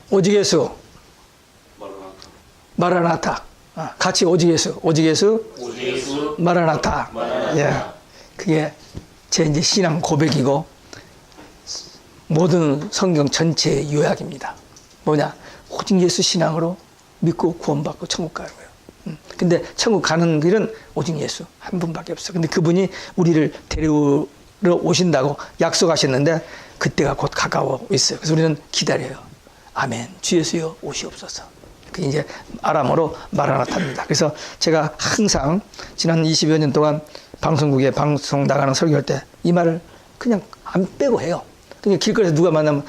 오직 예수, 마라나타. 같이 오직 예수, 마라나타. 예, 그게 제 이제 신앙 고백이고 모든 성경 전체의 요약입니다. 뭐냐? 오직 예수 신앙으로 믿고 구원받고 천국 가는 거예요. 근데 천국 가는 길은 오직 예수 한 분밖에 없어. 근데 그분이 우리를 데리러 오신다고 약속하셨는데 그때가 곧 가까워 있어요. 그래서 우리는 기다려요. 아멘. 주 예수여 오시옵소서. 그 이제 아람어로 마라나타입니다. 그래서 제가 항상 지난 20여 년 동안 방송국에 방송 나가는 설교할 때 이 말을 그냥 안 빼고 해요. 그러니까 길거리에서 누가 만나면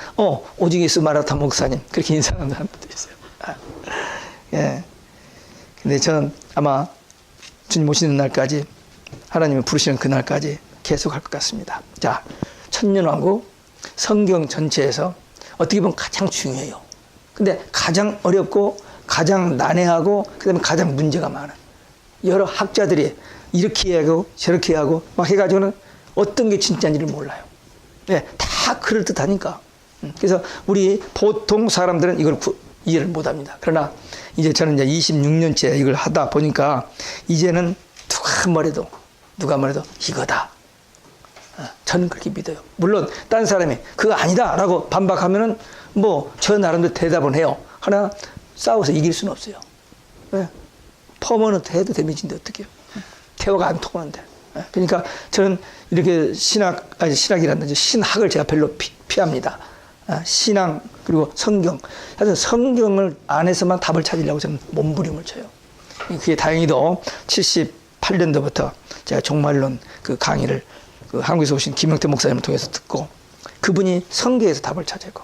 오직 예수 마라나타 목사님 그렇게 인사하는 사람들도 있어요. 예. 근데 저는 아마 주님 오시는 날까지 하나님이 부르시는 그날까지 계속 할 것 같습니다. 자, 천년왕국 성경 전체에서 어떻게 보면 가장 중요해요. 근데 가장 어렵고 가장 난해하고 그다음에 가장 문제가 많은 여러 학자들이 이렇게 하고 저렇게 하고 막 해가지고는 어떤 게 진짜인지를 몰라요. 네, 다 그럴듯하니까. 그래서 우리 보통 사람들은 이걸 이해를 못합니다. 그러나 이제 저는 이제 26년째 이걸 하다 보니까 이제는 누가 말해도 이거다. 저는 그렇게 믿어요. 물론 다른 사람이 그거 아니다라고 반박하면은 뭐 저 나름대로 대답은 해요. 하나 싸워서 이길 수는 없어요. 네. 퍼머넌트 해도 데미지인데 어떡해요. 대화가 안 통하는데. 그러니까 저는 이렇게 신학이란다. 신학을 제가 별로 피합니다. 신앙 그리고 성경. 하여튼 성경을 안에서만 답을 찾으려고 저는 몸부림을 쳐요. 그게 다행히도 78년도부터 제가 종말론 그 강의를 그 한국에서 오신 김영태 목사님을 통해서 듣고 그분이 성경에서 답을 찾았고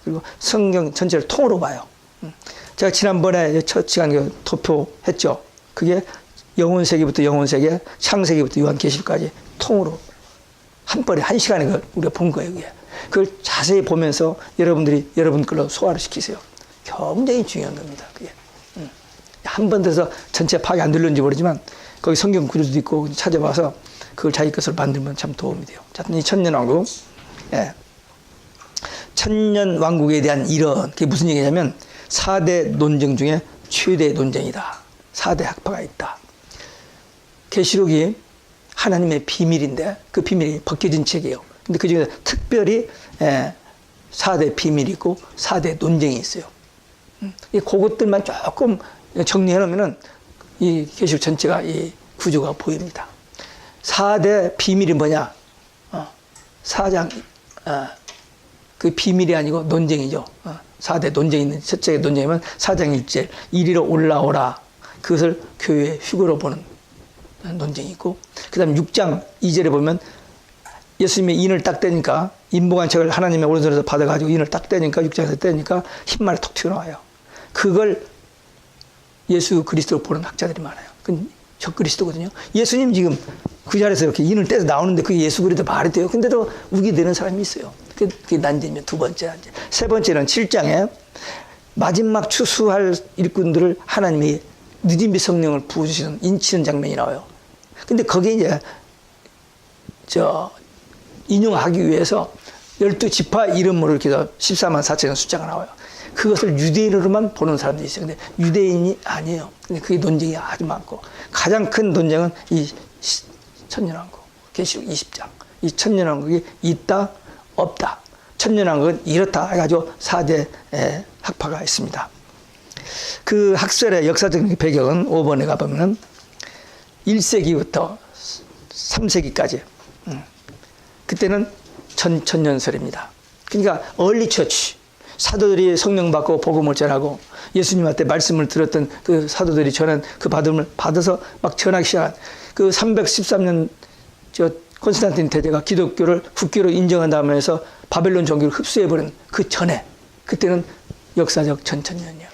그리고 성경 전체를 통으로 봐요. 제가 지난번에 첫 시간 도표했죠. 그게 영혼세계부터 영혼세계, 창세기부터 요한계시록까지 통으로 한 번에 한 시간에 우리가 본 거예요. 그게. 그걸 자세히 보면서 여러분 걸로 소화를 시키세요. 굉장히 중요한 겁니다. 그게. 한 번 돼서 전체 파악이 안 들렸는지 모르지만 거기 성경 구조도 있고 찾아봐서 그걸 자기 것을 만들면 참 도움이 돼요. 자, 이 천년왕국. 예. 천년왕국에 대한 이런, 그게 무슨 얘기냐면 4대 논쟁 중에 최대 논쟁이다. 4대 학파가 있다. 계시록이 하나님의 비밀인데 그 비밀이 벗겨진 책이에요. 근데 그 중에 특별히 4대 비밀이 있고 4대 논쟁이 있어요. 그것들만 조금 정리해 놓으면은 이 계시록 전체가 이 구조가 보입니다. 4대 비밀이 뭐냐? 4장, 그 비밀이 아니고 논쟁이죠. 4대 논쟁이 있는 첫째 논쟁이면 4장 1절 이리로 올라오라. 그것을 교회의 휴거로 보는 논쟁이 있고 그 다음에 6장 2절에 보면 예수님의 인을 딱 떼니까 인봉한 책을 하나님의 오른손에서 받아가지고 인을 딱 떼니까 6장에서 떼니까 흰말이 톡 튀어나와요. 그걸 예수 그리스도로 보는 학자들이 많아요. 그건 적그리스도거든요. 예수님 지금 그 자리에서 이렇게 인을 떼서 나오는데 그게 예수 그리스도 말이 돼요. 근데도 우기되는 사람이 있어요. 그게 난제면 두 번째 난제. 세 번째는 7장에 마지막 추수할 일꾼들을 하나님이 늦은비 성령을 부어주시는 인치는 장면이 나와요. 근데 거기에 이제 인용하기 위해서 12지파 이름으로 이렇게 해서 14만 4천의 숫자가 나와요. 그것을 유대인으로만 보는 사람들이 있어요. 근데 유대인이 아니에요. 근데 그게 논쟁이 아주 많고 가장 큰 논쟁은 이 천년왕국 계시록 20장. 이 천년왕국이 있다 없다. 천년왕국은 이렇다 해가지고 4대 학파가 있습니다. 그 학설의 역사적 배경은 5번에 가보면 1세기부터 3세기까지 그때는 천년설입니다. 그러니까 얼리 처치 사도들이 성령 받고 복음을 전하고 예수님한테 말씀을 들었던 그 사도들이 전한 그 받음을 받아서 막 전하기 시작한 그 313년 콘스탄틴 대제가 기독교를 국교로 인정한 다음에 해서 바벨론 종교를 흡수해버린 그 전에 그때는 역사적 천년이야.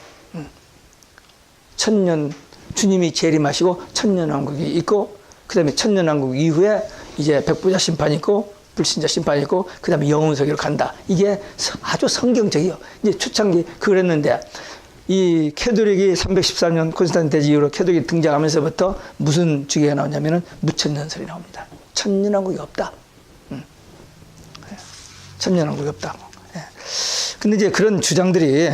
천년 주님이 재림하시고 천년왕국이 있고 그 다음에 천년왕국 이후에 이제 백부자 심판이 있고 불신자 심판이 있고 그 다음에 영혼세계로 간다. 이게 아주 성경적이에요. 이제 초창기 그랬는데 이 캐톨릭이 314년 콘스탄틴 대제 이후로 캐톨릭이 등장하면서부터 무슨 주기가 나오냐면은 무천년설이 나옵니다. 천년왕국이 없다. 천년왕국이 없다. 근데 이제 그런 주장들이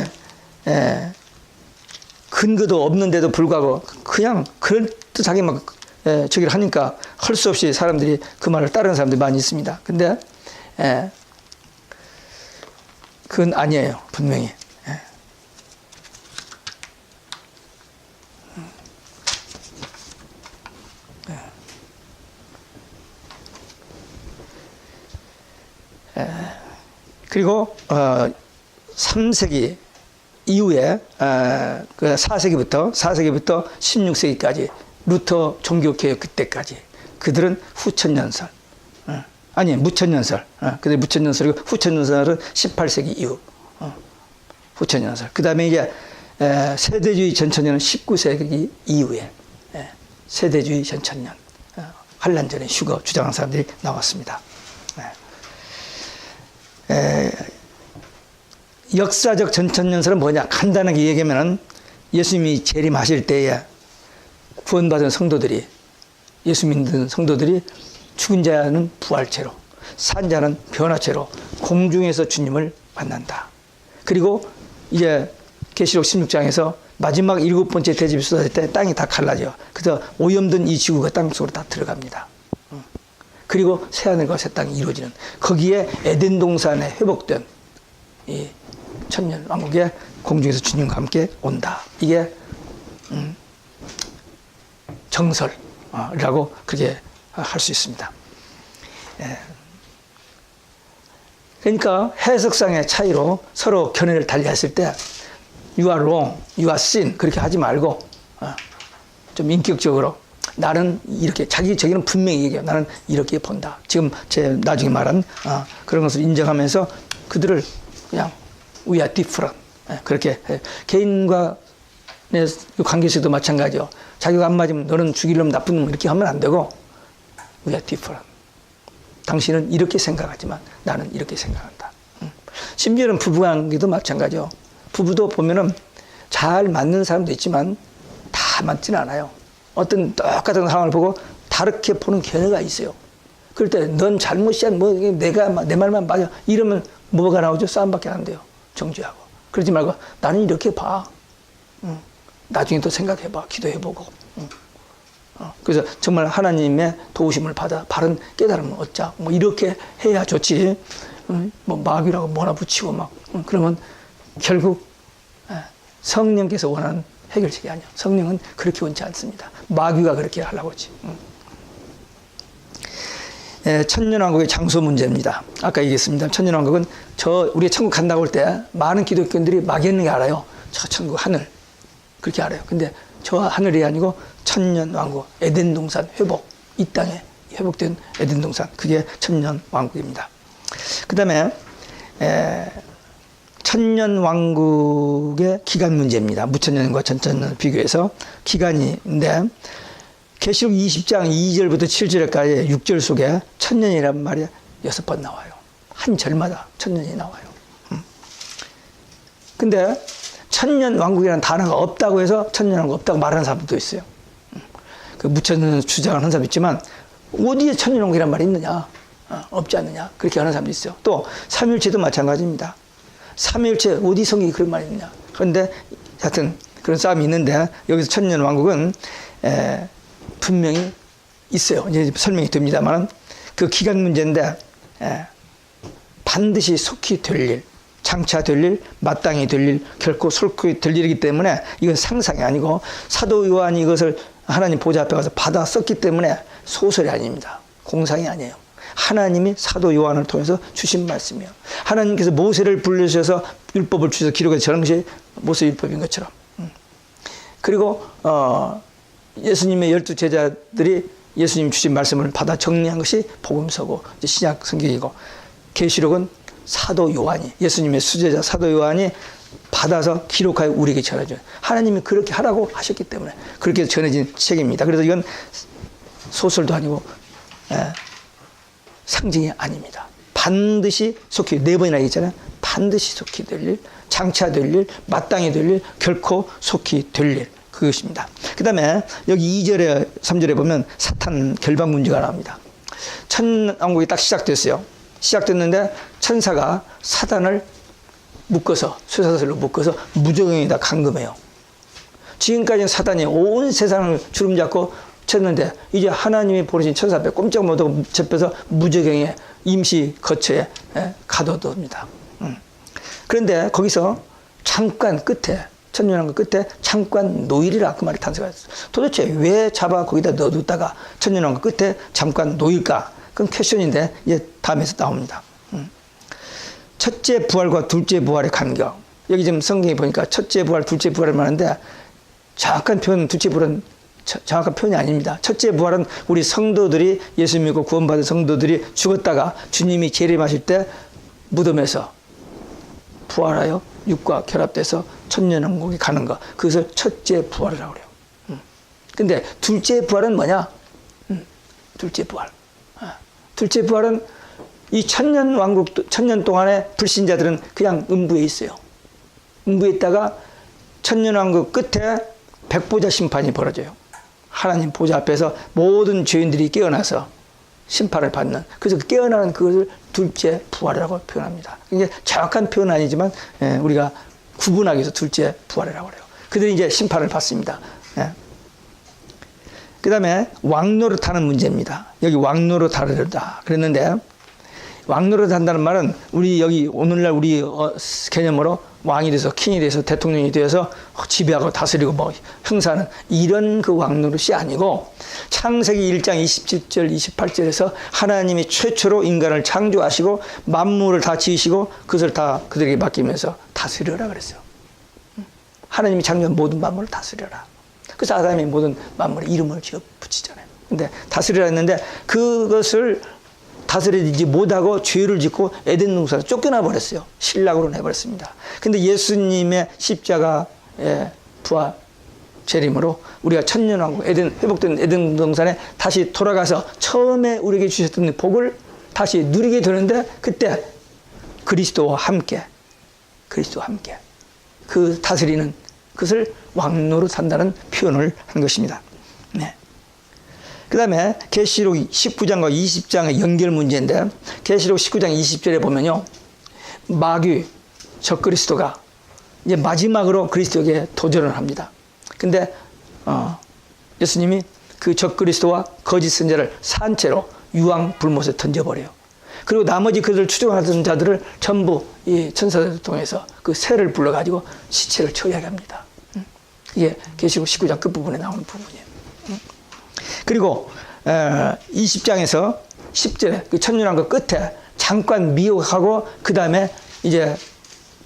근거도 없는데도 불구하고 그냥 그럴듯하게 막 저기를 하니까 할 수 없이 사람들이 그 말을 따르는 사람들이 많이 있습니다. 근데 그건 아니에요. 분명히. 그리고 3세기 이후에 그 4세기부터 16세기까지 루터 종교개혁 그때까지 그들은 후천년설 아니 무천년설 그들 무천년설이고 후천년설은 18세기 이후 후천년설 그 다음에 이제 세대주의 전천년은 19세기 이후에 세대주의 전천년 환란전의 휴거 주장하는 사람들이 나왔습니다. 역사적 전천년설은 뭐냐? 간단하게 얘기하면 예수님이 재림하실 때에 구원받은 성도들이 예수 믿는 성도들이 죽은 자는 부활체로 산 자는 변화체로 공중에서 주님을 만난다. 그리고 이제 계시록 16장에서 마지막 7번째 대접이 쏟아질 때 땅이 다 갈라져. 그래서 오염된 이 지구가 땅속으로 다 들어갑니다. 그리고 새하늘과 새 땅이 이루어지는 거기에 에덴 동산에 회복된 이 천년 왕국의 공중에서 주님과 함께 온다. 이게 정설이라고 그렇게 할 수 있습니다. 그러니까 해석상의 차이로 서로 견해를 달리했을 때 You are wrong, you are sin 그렇게 하지 말고 좀 인격적으로 나는 이렇게 자기는 분명히 얘기해요. 나는 이렇게 본다. 지금 제 나중에 말한 그런 것을 인정하면서 그들을 그냥 We are different 그렇게 개인과 관계에서도 마찬가지요. 자기가 안 맞으면 너는 죽일 놈 나쁜 놈 이렇게 하면 안 되고 We are different. 당신은 이렇게 생각하지만 나는 이렇게 생각한다. 심지어는 부부관계도 마찬가지요. 부부도 보면은 잘 맞는 사람도 있지만 다 맞지는 않아요. 어떤 똑같은 상황을 보고 다르게 보는 견해가 있어요. 그럴 때 넌 잘못이야, 뭐 내가 내 말만 맞아 이러면 뭐가 나오죠? 싸움밖에 안 돼요. 정죄하고. 그러지 말고 나는 이렇게 봐. 나중에 또 생각해봐. 기도해보고. 그래서 정말 하나님의 도우심을 받아 바른 깨달음을 얻자. 뭐 이렇게 해야 좋지. 뭐 마귀라고 뭐나 붙이고 막 그러면 결국 성령께서 원하는 해결책이 아니야. 성령은 그렇게 원치 않습니다. 마귀가 그렇게 하려고 하지. 천년왕국의 장소 문제입니다. 아까 얘기했습니다. 천년왕국은 우리가 천국 간다고 할 때 많은 기독교인들이 막연하게 알아요. 저 천국 하늘 그렇게 알아요. 근데 저 하늘이 아니고 천년왕국 에덴 동산 회복 이 땅에 회복된 에덴 동산 그게 천년왕국입니다. 그 다음에 천년왕국의 기간 문제입니다. 무천년과 전천년을 비교해서 기간인데 계시록 20장 2절부터 7절까지 6절 속에 천년이란 말이 6번 나와요. 한 절마다 천년이 나와요. 근데 천년왕국이라는 단어가 없다고 해서 천년왕국 없다고 말하는 사람도 있어요. 그 무천년 주장을 하는 사람도 있지만 어디에 천년왕국이라는 말이 있느냐? 없지 않느냐? 그렇게 하는 사람도 있어요. 또 삼위일체도 마찬가지입니다. 삼위일체 어디 성경이 그런 말이 있느냐? 그런데 하여튼 그런 싸움이 있는데 여기서 천년왕국은 분명히 있어요. 이제 설명이 됩니다만 그 기간 문제인데 반드시 속히 될 일, 장차 될 일, 마땅히 될 일, 결코 솔직히 될 일이기 때문에 이건 상상이 아니고 사도 요한이 이것을 하나님 보좌 앞에 가서 받아 썼기 때문에 소설이 아닙니다. 공상이 아니에요. 하나님이 사도 요한을 통해서 주신 말씀이에요. 하나님께서 모세를 불러주셔서 율법을 주셔서 기록해서 저런 것이 모세 율법인 것처럼. 그리고 예수님의 12 제자들이 예수님 주신 말씀을 받아 정리한 것이 복음서고 신약 성경이고 계시록은 사도 요한이 예수님의 수제자 사도 요한이 받아서 기록하여 우리에게 전해줘요. 하나님이 그렇게 하라고 하셨기 때문에 그렇게 전해진 책입니다. 그래서 이건 소설도 아니고 상징이 아닙니다. 반드시 속히 4번이나 얘기했잖아요. 반드시 속히 될 일, 장차 될 일, 마땅히 될 일, 결코 속히 될 일. 그것입니다. 그 다음에 여기 2절에 3절에 보면 사탄 결박 문제가 나옵니다. 천왕국이 딱 시작됐어요. 시작됐는데 천사가 사탄을 묶어서 쇠사슬로 묶어서 무저갱에다 감금해요. 지금까지는 사단이 온 세상을 주름잡고 쳤는데 이제 하나님이 보내신 천사 앞에 꼼짝 못하고 잡혀서 무저갱에 임시 거처에 가둬둡니다. 그런데 거기서 잠깐 끝에 천년왕국 끝에 잠깐 노일이라 그 말이 탄생했어요. 도대체 왜 잡아 거기다 넣어뒀다가 천년왕국 끝에 잠깐 노일까? 그건 퀘션인데 이제 다음에서 나옵니다. 첫째 부활과 둘째 부활의 간격. 여기 지금 성경에 보니까 첫째 부활, 둘째 부활을 말하는데 정확한 표현, 둘째 부활은 정확한 표현이 아닙니다. 첫째 부활은 우리 성도들이 예수 믿고 구원받은 성도들이 죽었다가 주님이 재림하실 때 무덤에서 부활하여 육과 결합돼서 천년왕국에 가는 것. 그것을 첫째 부활이라고 그래요. 근데 둘째 부활은 뭐냐? 둘째 부활. 둘째 부활은 이 천년왕국, 천년 동안의 불신자들은 그냥 음부에 있어요. 음부에 있다가 천년왕국 끝에 백보자 심판이 벌어져요. 하나님 보좌 앞에서 모든 죄인들이 깨어나서 심판을 받는, 그래서 깨어나는 그것을 둘째 부활이라고 표현합니다. 이게 정확한 표현은 아니지만 우리가 구분하기 위해서 둘째 부활이라고 그래요. 그들이 이제 심판을 받습니다. 그 다음에 왕노릇하는 문제입니다. 여기 왕노릇하려다 그랬는데, 왕노릇한다는 말은 우리 여기 오늘날 우리 개념으로 왕이 돼서 킹이 돼서 대통령이 되어서 지배하고 다스리고 뭐 행사하는 이런 그 왕노릇이 아니고, 창세기 1장 27절 28절에서 하나님이 최초로 인간을 창조하시고 만물을 다 지으시고 그것을 다 그들에게 맡기면서 다스려라 그랬어요. 하나님이 창조한 모든 만물을 다스려라. 그래서 아담이 모든 만물에 이름을 지어 붙이잖아요. 근데 다스리라 했는데 그것을 다스리지 못하고 죄를 짓고 에덴 동산에서 쫓겨나 버렸어요. 신락으로 내버렸습니다. 근데 예수님의 십자가의 부활 재림으로 우리가 천년왕국 회복된 에덴 동산에 다시 돌아가서 처음에 우리에게 주셨던 복을 다시 누리게 되는데, 그때 그리스도와 함께 그 다스리는 그것을 왕노릇 한다는 표현을 한 것입니다. 네. 그 다음에 계시록 19장과 20장의 연결 문제인데, 계시록 19장 20절에 보면요, 마귀 적그리스도가 이제 마지막으로 그리스도에게 도전을 합니다. 근데 예수님이 그 적그리스도와 거짓 선자를 산채로 유황 불못에 던져버려요. 그리고 나머지 그들을 추종하던 자들을 전부 이 천사들을 통해서 그 새를 불러가지고 시체를 처리하게 합니다. 이게 계시록 19장 끝부분에 나오는 부분이에요. 그리고 20장에서 10절에 그 천년왕국 끝에 잠깐 미혹하고 그 다음에 이제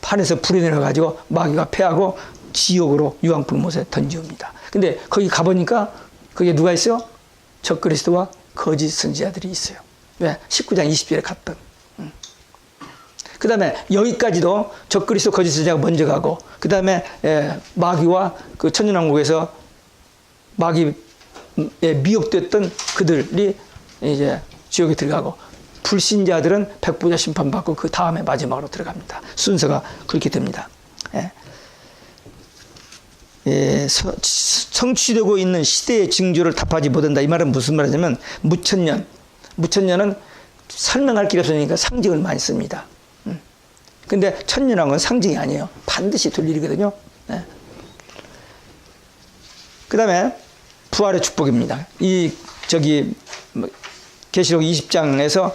판에서 불이 내려가지고 마귀가 패하고 지옥으로 유황불못에 던지옵니다. 근데 거기 가보니까 거기에 누가 있어요? 적그리스도와 거짓 선지자들이 있어요. 왜? 19장 20절에 갔던. 그 다음에 여기까지도 적그리스도 거짓 선지자가 먼저 가고, 그 다음에 마귀와 그 천년왕국에서 마귀에 미혹됐던 그들이 이제 지옥에 들어가고, 불신자들은 백보자 심판받고 그 다음에 마지막으로 들어갑니다. 순서가 그렇게 됩니다. 성취되고 있는 시대의 징조를 답하지 못한다. 이 말은 무슨 말이냐면, 무천년은 설명할 길이 없으니까 상징을 많이 씁니다. 근데 천년왕국은 상징이 아니에요. 반드시 될 일이거든요. 그 다음에 부활의 축복입니다. 계시록 20장에서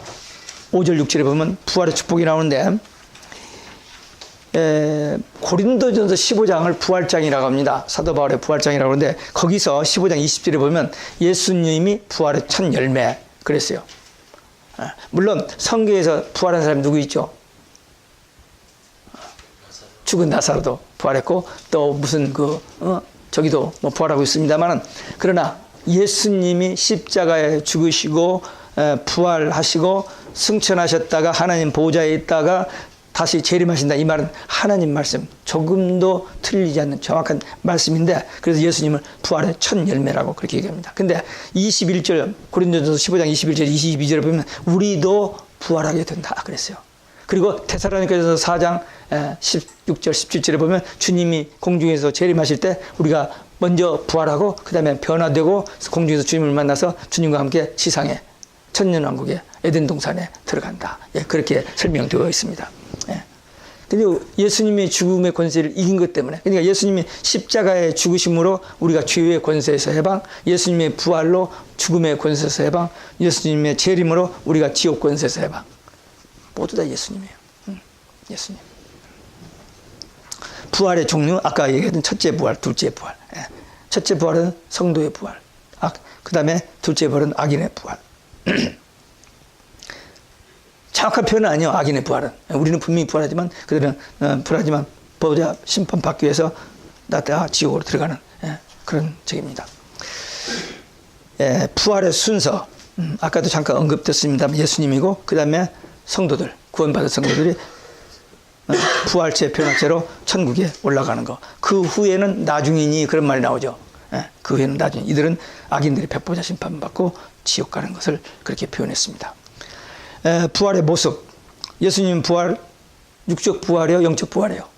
5절 6절에 보면 부활의 축복이 나오는데, 고린도전서 15장을 부활장이라고 합니다. 사도 바울의 부활장이라고 하는데, 거기서 15장 20절에 보면 예수님이 부활의 첫 열매 그랬어요. 물론 성경에서 부활한 사람이 누구 있죠? 죽은 나사로도 부활했고, 또 무슨 저기도 뭐 부활하고 있습니다만은, 그러나 예수님이 십자가에 죽으시고 부활하시고 승천하셨다가 하나님 보좌에 있다가 다시 재림하신다. 이 말은 하나님 말씀, 조금도 틀리지 않는 정확한 말씀인데, 그래서 예수님을 부활의 첫 열매라고 그렇게 얘기합니다. 근데 21절, 고린도전서 15장 21절 22절에 보면 우리도 부활하게 된다 그랬어요. 그리고 데살로니가전서 4장 16절 17절에 보면 주님이 공중에서 재림하실 때 우리가 먼저 부활하고 그 다음에 변화되고 공중에서 주님을 만나서 주님과 함께 지상에 천년왕국에 에덴 동산에 들어간다. 그렇게 설명되어 있습니다. 근데 예수님의 죽음의 권세를 이긴 것 때문에, 그러니까 예수님이 십자가의 죽으심으로 우리가 죄의 권세에서 해방, 예수님의 부활로 죽음의 권세에서 해방, 예수님의 재림으로 우리가 지옥 권세에서 해방. 모두 다 예수님이에요. 예수님. 부활의 종류, 아까 얘기했던 첫째 부활, 둘째 부활. 첫째 부활은 성도의 부활. 그 다음에 둘째 부활은 악인의 부활. 정확한 표현은 아니에요. 악인의 부활은. 우리는 분명히 부활하지만 그들은 부활하지만 보호자 심판받기 위해서 나다가 지옥으로 들어가는 그런 적입니다. 부활의 순서, 아까도 잠깐 언급됐습니다만 예수님이고, 그 다음에 성도들, 구원받은 성도들이 부활체, 변화체로 천국에 올라가는 거. 그 후에는 나중이니 그런 말이 나오죠. 그 후에는 나중에 이들은 악인들이 백보자 심판받고 지옥 가는 것을 그렇게 표현했습니다. 부활의 모습. 예수님 부활, 육적 부활이요, 영적 부활이요.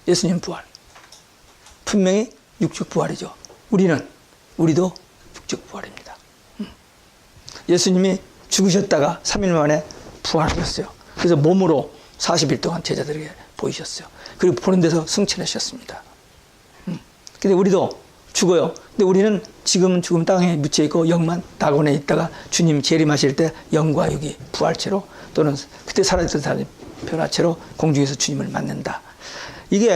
예수님 부활. 분명히 육적 부활이죠. 우리도 육적 부활입니다. 예수님이 죽으셨다가 3일 만에 부활하셨어요. 그래서 몸으로 40일 동안 제자들에게 보이셨어요. 그리고 보는 데서 승천하셨습니다. 근데 우리도 죽어요. 근데 우리는 지금은 죽음 땅에 묻혀 있고 영만 낙원에 있다가 주님 재림하실 때 영과 육이 부활체로 또는 그때 사라졌던 사람이 변화체로 공중에서 주님을 만난다. 이게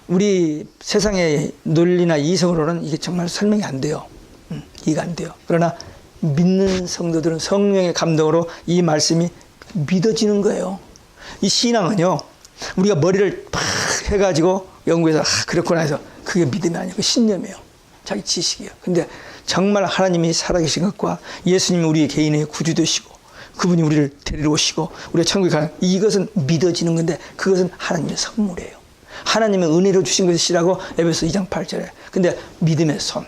우리 세상의 논리나 이성으로는 이게 정말 설명이 안 돼요. 이해가 안 돼요. 그러나 믿는 성도들은 성령의 감동으로 이 말씀이 믿어지는 거예요. 이 신앙은요, 우리가 머리를 팍 해가지고 연구해서 그렇구나 해서 그게 믿음이 아니고 신념이에요. 자기 지식이에요. 근데 정말 하나님이 살아계신 것과 예수님이 우리 개인의 구주 되시고 그분이 우리를 데리러 오시고 우리가 천국에 가는, 이것은 믿어지는 건데 그것은 하나님의 선물이에요. 하나님의 은혜로 주신 것이라고 에베소 2장 8절에. 근데 믿음의 손,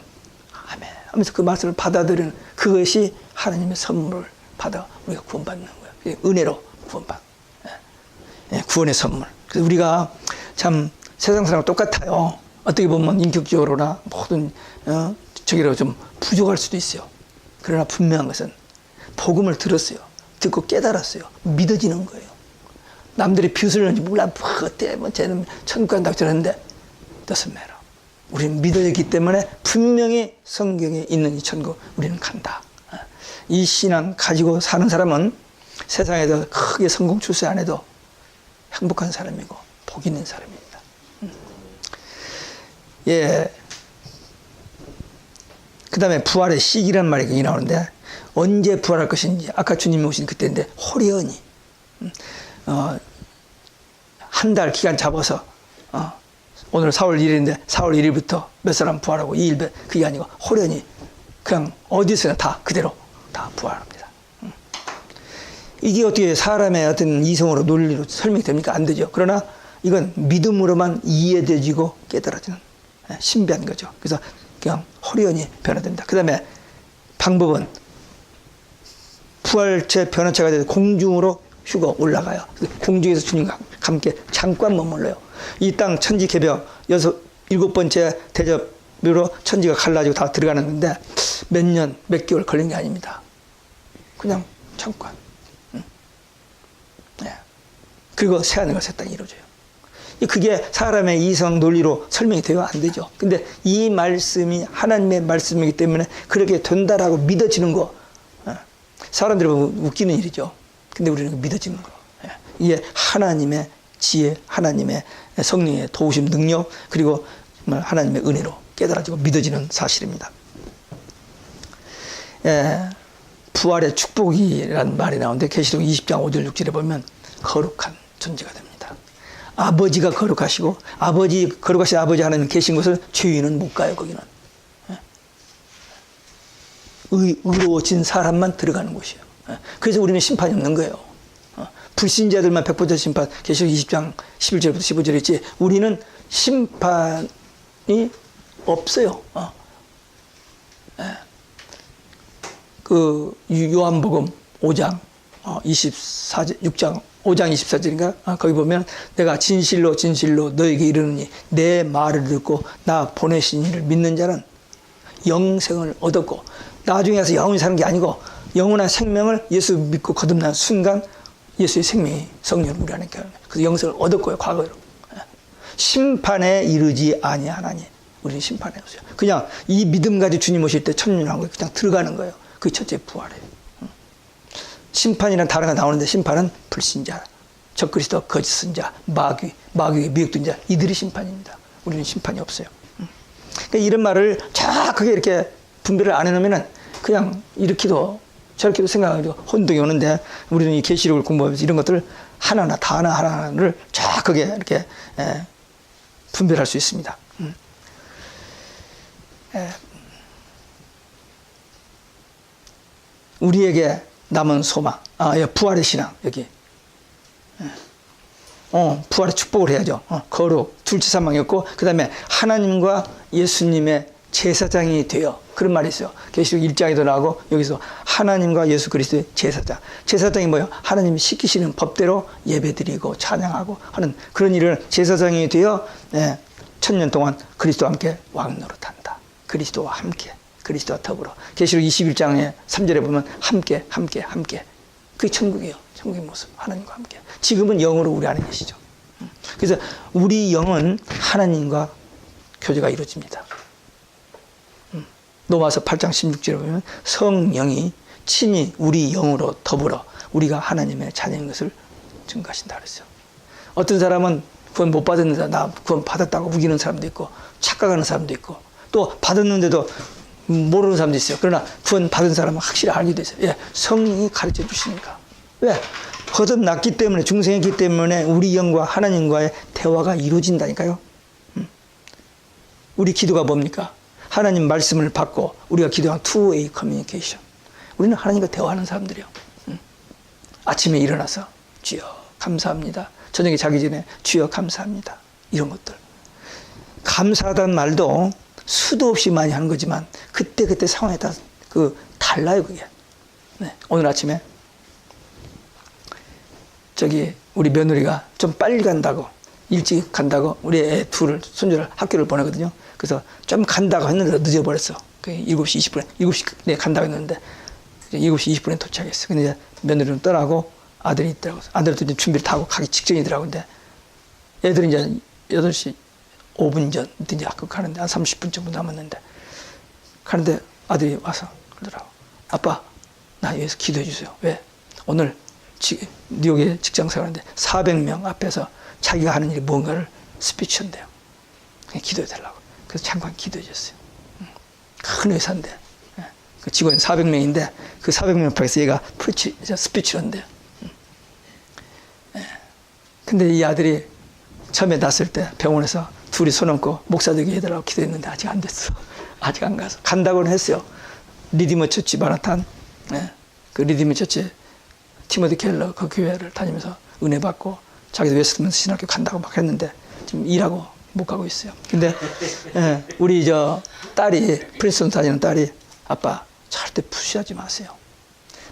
아멘 하면서 그 말씀을 받아들이는 그것이 하나님의 선물을 받아 우리가 구원받는 거예요. 은혜로 구원의 선물. 그래서 우리가 참 세상 사람과 똑같아요. 어떻게 보면 인격적으로나 모든 저기로 좀 부족할 수도 있어요. 그러나 분명한 것은 복음을 들었어요. 듣고 깨달았어요. 믿어지는 거예요. 남들이 뷰슬는지 몰라. 어때? 쟤는 천국 간다고 저러는데 doesn't matter. 우리는 믿어졌기 때문에 분명히 성경에 있는 이 천국 우리는 간다. 이 신앙 가지고 사는 사람은 세상에서 크게 성공 출세 안 해도 행복한 사람이고 복 있는 사람입니다. 그 다음에 부활의 시기라는 말이 굉장히 나오는데 언제 부활할 것인지 아까 주님이 오신 그때인데 호련히 한 달 기간 잡아서 오늘 4월 1일인데 4월 1일부터 몇 사람 부활하고 2일 그게 아니고 호련히 그냥 어디서나 다 그대로 다 부활합니다. 이게 어떻게 사람의 어떤 이성으로 논리로 설명이 됩니까? 안 되죠. 그러나 이건 믿음으로만 이해되지고 깨달아지는 신비한 거죠. 그래서 그냥 호련히 변화됩니다. 그 다음에 방법은 부활체 변화체가 돼서 공중으로 휴거 올라가요. 공중에서 주님과 함께 잠깐 머물러요. 이 땅 천지 개벽 7번째 대접으로 천지가 갈라지고 다 들어가는 건데 몇 년, 몇 개월 걸린 게 아닙니다. 그냥 잠깐. 그리고 새하늘과 새 땅이 이루어져요. 그게 사람의 이성 논리로 설명이 되어 안 되죠. 근데 이 말씀이 하나님의 말씀이기 때문에 그렇게 된다라고 믿어지는 거, 사람들이 보면 웃기는 일이죠. 근데 우리는 믿어지는 거. 이게 하나님의 지혜, 하나님의 성령의 도우심 능력, 그리고 정말 하나님의 은혜로 깨달아지고 믿어지는 사실입니다. 부활의 축복이라는 말이 나오는데 계시록 20장 5절 6절에 보면 거룩한 존재가 됩니다. 아버지가 거룩하시고 거룩하신 아버지 하나님 계신 곳을 죄인은 못 가요. 거기는 의로워진 사람만 들어가는 곳이에요. 그래서 우리는 심판이 없는 거예요. 불신자들만 100% 심판, 계시록 20장 11절부터 15절 있지, 우리는 심판이 없어요. 그 요한복음 5장 24절 6장 5장 24절인가 거기 보면 내가 진실로 너에게 이르노니 내 말을 듣고 나 보내신 이를 믿는 자는 영생을 얻었고 나중에 가서 영원히 사는 게 아니고 영원한 생명을 예수 믿고 거듭난 순간 예수의 생명이 성령을 우리 안에 깨어나요. 그래서 영생을 얻었고요, 과거로. 심판에 이르지 아니하나니. 우리는 심판에 없어요. 그냥 이 믿음 가지고 주님 오실 때 천년왕국에 그냥 들어가는 거예요. 그게 첫째 부활이에요. 심판이라는 단어가 나오는데 심판은 불신자, 적그리스도, 거짓 선자, 마귀의 미혹된 자, 이들이 심판입니다. 우리는 심판이 없어요. 그러니까 이런 말을 정확하게 이렇게 분별을 안 해놓으면은 그냥 이렇게도 저렇게도 생각하고 혼동이 오는데, 우리는 이 계시록을 공부하면서 이런 것들을 하나하나 다 하나하나를 정확하게 이렇게 분별할 수 있습니다. 우리에게 남은 소망, 부활의 신앙, 여기. 부활의 축복을 해야죠. 거룩, 둘째 사망이었고, 그 다음에 하나님과 예수님의 제사장이 되어. 그런 말이 있어요. 계시록 1장에도 나오고, 여기서 하나님과 예수 그리스도의 제사장. 제사장이 뭐예요? 하나님이 시키시는 법대로 예배드리고 찬양하고 하는 그런 일을 제사장이 되어 1000년 동안 그리스도와 함께 왕노릇한다. 그리스도와 함께, 그리스도와 더불어. 계시록 21장의 3절에 보면 함께. 그게 천국이에요. 천국의 모습. 하나님과 함께. 지금은 영으로 우리 안에 계시죠. 그래서 우리 영은 하나님과 교제가 이루어집니다. 로마서 8장 16절에 보면 성령이 친히 우리 영으로 더불어 우리가 하나님의 자녀인 것을 증거하신다 그랬어요. 어떤 사람은 구원 못 받았는데 나 구원 받았다고 우기는 사람도 있고, 착각하는 사람도 있고, 또 받았는데도 모르는 사람도 있어요. 그러나 구원 받은 사람은 확실히 알게 됐어요. 성령이 가르쳐 주시니까. 왜? 거듭났기 때문에, 중생했기 때문에 우리 영과 하나님과의 대화가 이루어진다니까요. 우리 기도가 뭡니까? 하나님 말씀을 받고 우리가 기도한 two-way communication. 우리는 하나님과 대화하는 사람들이요. 아침에 일어나서 주여 감사합니다. 저녁에 자기 전에 주여 감사합니다. 이런 것들. 감사하다는 말도 수도 없이 많이 하는 거지만 그때 상황에 따라 달라요, 그게. 오늘 아침에 우리 며느리가 좀 빨리 간다고, 일찍 간다고 우리 애 둘을, 손주를 학교를 보내거든요. 그래서 좀 간다고 했는데 늦어버렸어. 7시 20분에, 7시에 간다고 했는데 7시 20분에 도착했어. 근데 이제 며느리는 떠나고 아들이 있더라고. 아들도 이제 준비를 다 하고 가기 직전이더라고. 근데 애들은 이제 8시 5분 전 이제 학교 가는데 한 30분 정도 남았는데, 가는데 아들이 와서 그러더라고. 아빠, 나 위해서 기도해 주세요. 왜? 오늘 뉴욕에 직장 생활하는데 400명 앞에서 자기가 하는 일이 뭔가를 스피치 한대요. 그냥 기도해 달라고. 그래서 잠깐 기도해 줬어요. 큰 회사인데, 그 직원 400명인데 그 400명 앞에서 얘가 스피치를 한대요. 근데 이 아들이 처음에 났을 때 병원에서 둘이 손 얹고 목사되게 해달라고 기도했는데 아직 안 됐어. 아직 안 가서. 간다고는 했어요. 리디머 처치 마라탄, 그 리디머 처치 티모디 켈러 그 교회를 다니면서 은혜 받고 자기도 웨스트민스터 신학교 간다고 막 했는데 지금 일하고 못 가고 있어요. 근데 우리 딸이, 프린스턴 다니는 딸이, 아빠 절대 푸시하지 마세요.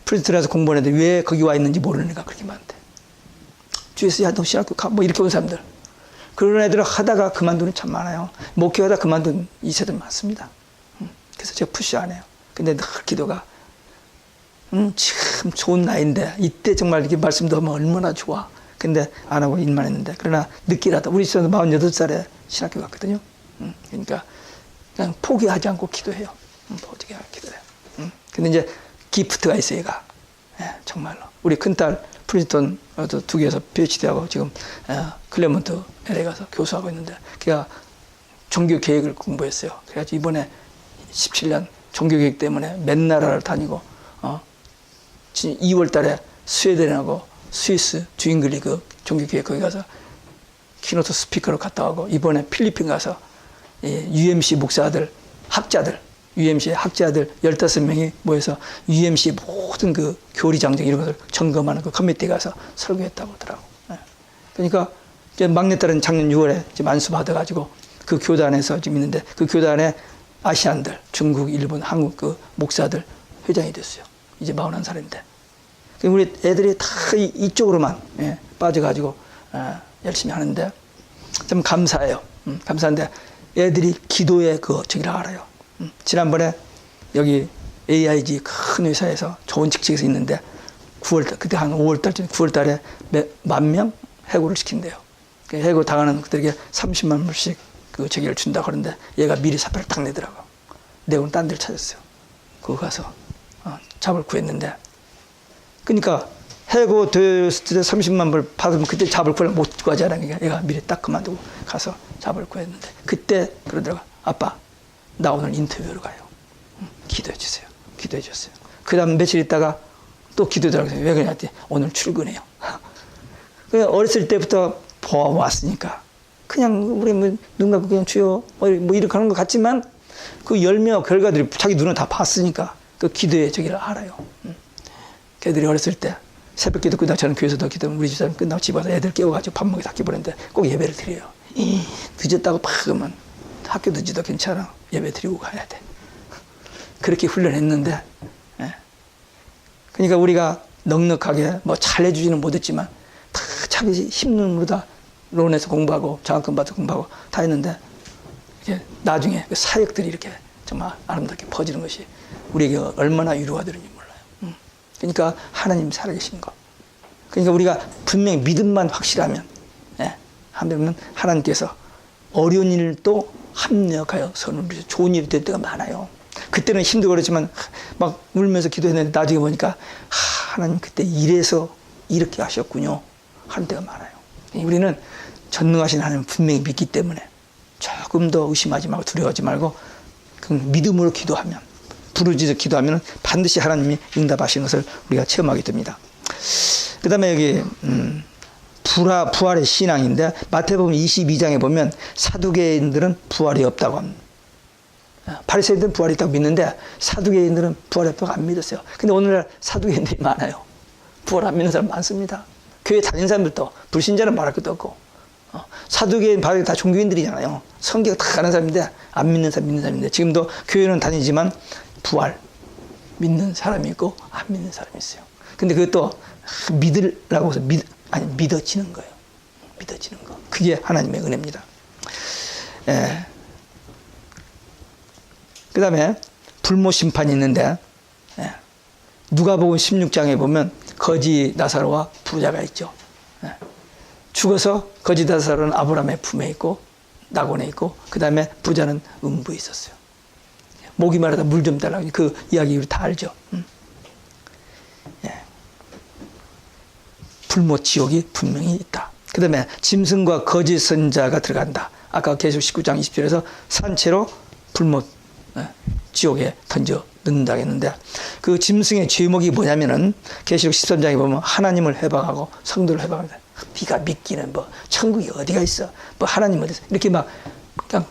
프린스턴에서 공부하는데 왜 거기 와 있는지 모르는 애가 그렇게 많대. 주에서 야 너 신학교 가, 뭐 이렇게 온 사람들. 그런 애들을 하다가 그만두는 참 많아요. 목회하다 그만둔 2세들 많습니다. 그래서 제가 푸시 안 해요. 근데 늘 기도가 지금 좋은 나이인데 이때 정말 이렇게 말씀도 하면 얼마나 좋아. 근데 안 하고 일만 했는데, 그러나 늦게라도 우리 집에서 48살에 신학교 갔거든요. 그러니까 그냥 포기하지 않고 기도해요. 포기하지 않고 기도해요. 근데 이제 기프트가 있어요, 얘가. 정말로. 우리 큰딸 프린스턴 두 개에서 PhD하고 지금 클레먼트 LA 가서 교수하고 있는데, 걔가 종교 계획을 공부했어요. 그래가지고 이번에 17년 종교 계획 때문에 맨 나라를 다니고 2월 달에 스웨덴하고 스위스 주인글리 그 종교계획 거기 가서 키노트 스피커로 갔다 오고, 이번에 필리핀 가서 UMC 목사들, 학자들, UMC 학자들 15명이 모여서 UMC 모든 그 교리 장정 이런 것을 점검하는 그 커미티에 가서 설교했다고 하더라고. 그러니까 이제 막내딸은 작년 6월에 지금 안수 받아가지고 그 교단에서 지금 있는데, 그 교단에 아시안들, 중국, 일본, 한국 그 목사들 회장이 됐어요. 이제 41살인데. 우리 애들이 다 이쪽으로만 빠져가지고 열심히 하는데 좀 감사해요. 감사한데 애들이 기도의 저기를 알아요. 지난번에 여기 AIG 큰 회사에서 좋은 직책에서 있는데 9월달, 그때 한 5월달쯤, 9월달에 10,000명 해고를 시킨대요. 해고 당하는 그들에게 30만 불씩 그 재계를 준다고 하는데 얘가 미리 사표를 딱 내더라고. 내고는 딴 데를 찾았어요. 그거 가서 잡을 구했는데, 그러니까 해고 됐을 때 30만 불 받으면 그때 잡을 구를 못 구하지 않으니까 얘가 미리 딱 그만두고 가서 잡을 구했는데, 그때 그러더라고. 아빠, 나 오늘 인터뷰로 가요. 기도해 주세요. 기도해 줬어요. 그 다음 며칠 있다가 또 기도하더라고요. 왜 그러냐 했더니 오늘 출근해요. 그냥 어렸을 때부터 보아왔으니까 그냥 우리 뭐 눈 감고 그냥 주여 뭐 이렇게 하는 것 같지만 그 열매 결과들이 자기 눈으로 다 봤으니까 그 기도의 저기를 알아요. 걔들이 어렸을 때 새벽 기도 끝나고 저는 교회에서도 기도하면 우리 집사람 끝나고 집에 와서 애들 깨워가지고 밥 먹여 다 끼버렸는데 꼭 예배를 드려요. 늦었다고 팍 그러면 학교 늦어도 괜찮아. 예배 드리고 가야 돼. 그렇게 훈련했는데, 예. 그러니까 우리가 넉넉하게 뭐 잘해주지는 못했지만 다 자기 힘으로 다 론에서 공부하고 장학금 받아서 공부하고 다 했는데, 이제 나중에 그 사역들이 이렇게 정말 아름답게 퍼지는 것이 우리에게 얼마나 위로가 되는지 몰라요. 그러니까 하나님 살아계신 거. 그러니까 우리가 분명히 믿음만 확실하면, 예. 하면 하나님께서 어려운 일도 합력하여 선을 이루셔 좋은 일이 될 때가 많아요. 그때는 힘들고 그렇지만 막 울면서 기도했는데 나중에 보니까 하나님 그때 이래서 이렇게 하셨군요 하는 때가 많아요. 우리는 전능하신 하나님을 분명히 믿기 때문에 조금 더 의심하지 말고 두려워하지 말고 그 믿음으로 기도하면, 부르짖어 기도하면 반드시 하나님이 응답하시는 것을 우리가 체험하게 됩니다. 그 다음에 여기 부활의 신앙인데 마태복음 22장에 보면 사두개인들은 부활이 없다고 합니다. 바리새인들은 부활이 있다고 믿는데 사두개인들은 부활이 없다고 안 믿었어요. 근데 오늘날 사두개인들이 많아요. 부활 안 믿는 사람 많습니다. 교회 다니는 사람들도 불신자는 말할 것도 없고, 사두개인 바리새인 다 종교인들이잖아요. 성경 다 아는 사람인데 안 믿는 사람 믿는 사람인데, 지금도 교회는 다니지만 부활 믿는 사람이 있고 안 믿는 사람이 있어요. 근데 그것도 믿으라고 해서 믿어지는 거예요. 믿어지는 거. 그게 하나님의 은혜입니다. 예. 그 다음에 불모 심판이 있는데, 예. 누가복음 16장에 보면 거지 나사로와 부자가 있죠. 예. 죽어서 거지 나사로는 아브라함의 품에 있고 낙원에 있고, 그 다음에 부자는 음부에 있었어요. 목이 마르다 물 좀 달라고, 그 이야기 우리 다 알죠. 예. 불모 지옥이 분명히 있다. 그 다음에 짐승과 거짓 선자가 들어간다. 아까 계시록 19장 20절에서 산채로 불모 지옥에 던져 넣는다고 했는데, 그 짐승의 죄목이 뭐냐면은 계시록 13장에 보면 하나님을 해방하고 성도를 해방합니다. 네가 믿기는 뭐 천국이 어디가 있어, 뭐 하나님 어디 있어, 이렇게 막 그냥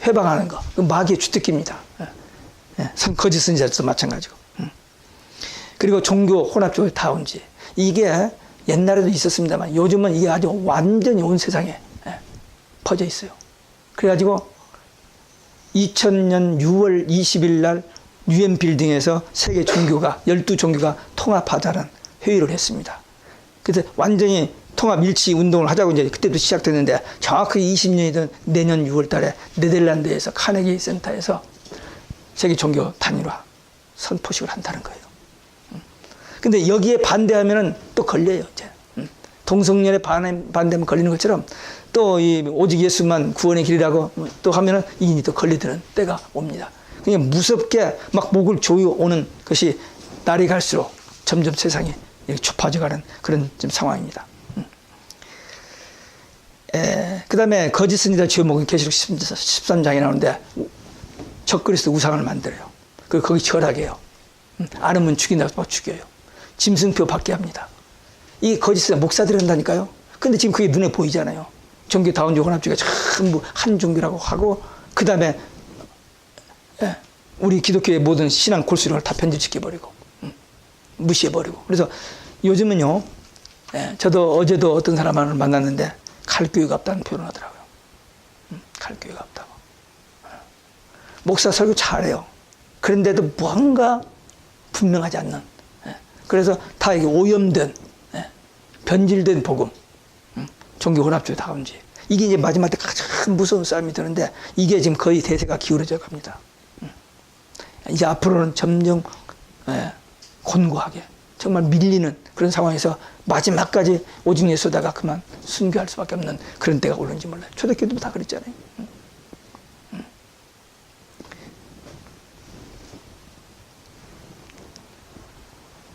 해방하는 거, 마귀의 주특기입니다. 거짓 선자도 마찬가지고. 그리고 종교 혼합주의 다운지, 이게 옛날에도 있었습니다만 요즘은 이게 아주 완전히 온 세상에 퍼져 있어요. 그래가지고 2000년 6월 20일 날 UN 빌딩에서 세계 종교가 12종교가 통합하자는 회의를 했습니다. 그래서 완전히 통합 일치 운동을 하자고 이제 그때도 시작됐는데, 정확하게 20년이 된 내년 6월 달에 네덜란드에서 카네기 센터에서 세계 종교 단일화 선포식을 한다는 거예요. 근데 여기에 반대하면은 또 걸려요, 이제. 동성연애 반대하면 걸리는 것처럼 또 이 오직 예수만 구원의 길이라고 또 하면은 이인이 또 걸리드는 때가 옵니다. 그냥 무섭게 막 목을 조여오는 것이 날이 갈수록 점점 세상이 좁아져가는 그런 좀 상황입니다. 그 다음에 거짓 선지자 죄목은 계시록 13장에 나오는데 적그리스도 우상을 만들어요. 그리고 거기 절하게요. 안 하면 죽인다고 죽여요. 짐승표 받게 합니다. 이 거짓 선지자 목사들이 한다니까요. 근데 지금 그게 눈에 보이잖아요. 종교 다운주의 혼합주의가 전부 한 종교라고 하고, 그 다음에 우리 기독교의 모든 신앙 골수령을 다 변질시켜버리고 무시해버리고. 그래서 요즘은요, 저도 어제도 어떤 사람을 만났는데 갈 교회가 없다는 표현을 하더라고요. 갈 교회가 없다고. 목사 설교 잘해요. 그런데도 뭔가 분명하지 않는, 그래서 다 이게 오염된, 변질된 복음, 종교 혼합주의 다운지, 이게 이제 마지막 때 가장 무서운 싸움이 되는데, 이게 지금 거의 대세가 기울어져 갑니다. 이제 앞으로는 점점 곤고하게 정말 밀리는 그런 상황에서 마지막까지 오직 예수다가 그만 순교할 수밖에 없는 그런 때가 오는지 몰라요. 초대교회도 다 그랬잖아요.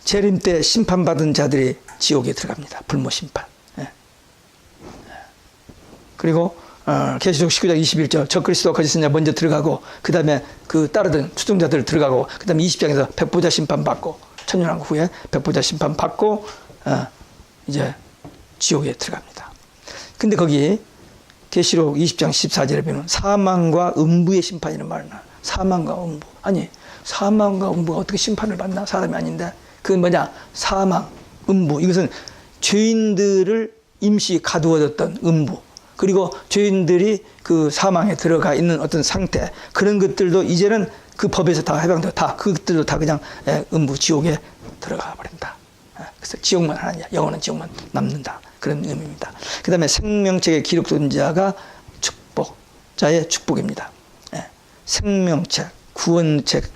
재림 때 심판받은 자들이 지옥에 들어갑니다. 불모 심판. 예. 그리고 계시록 19장 21절 적그리스도 거짓 선지자 먼저 들어가고 그 다음에 그 따르던 추종자들 들어가고 그 다음에 20장에서 백보자 심판 받고 천년왕국 후에 백보자 심판 받고 이제 지옥에 들어갑니다. 근데 거기 계시록 20장 14절에 보면 사망과 음부의 심판이라는 말을 나와요. 사망과 음부. 아니 사망과 음부가 어떻게 심판을 받나? 사람이 아닌데 그건 뭐냐? 사망, 음부. 이것은 죄인들을 임시 가두어뒀던 음부. 그리고 죄인들이 그 사망에 들어가 있는 어떤 상태. 그런 것들도 이제는 그 법에서 다 해방되고 다 그것들도 다 그냥 음부 지옥에 들어가 버린다. 그래서 지옥만 하느냐. 영원한 지옥만 남는다. 그런 의미입니다. 그 다음에 생명책에 기록된 자가 축복자의 축복입니다. 생명책, 구원책에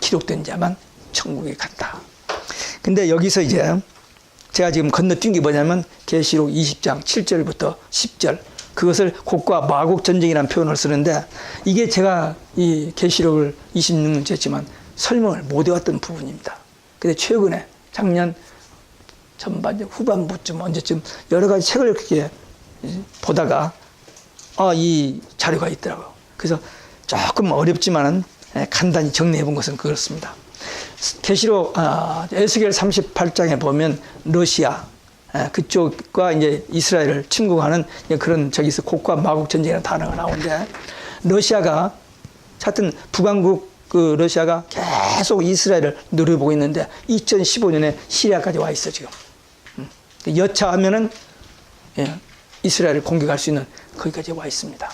기록된 자만 천국에 간다. 근데 여기서 이제 제가 지금 건너뛴 게 뭐냐면 계시록 20장 7절부터 10절 그것을 곡과 마곡 전쟁이라는 표현을 쓰는데 이게 제가 이 계시록을 26년째 했지만 설명을 못 해왔던 부분입니다. 근데 최근에 작년 전반 후반부쯤 언제쯤 여러 가지 책을 이렇게 보다가 이 자료가 있더라고요. 그래서 조금 어렵지만은 간단히 정리해 본 것은 그렇습니다. 계시록 에스겔 38장에 보면 러시아 그쪽과 이제 이스라엘을 침공하는 그런 저기서 곡과 마곡 전쟁이라는 단어가 나오는데 러시아가 하여튼 북왕국 그 러시아가 계속 이스라엘을 노려보고 있는데 2015년에 시리아까지 와 있어 지금. 여차하면은 이스라엘을 공격할 수 있는 거기까지 와 있습니다.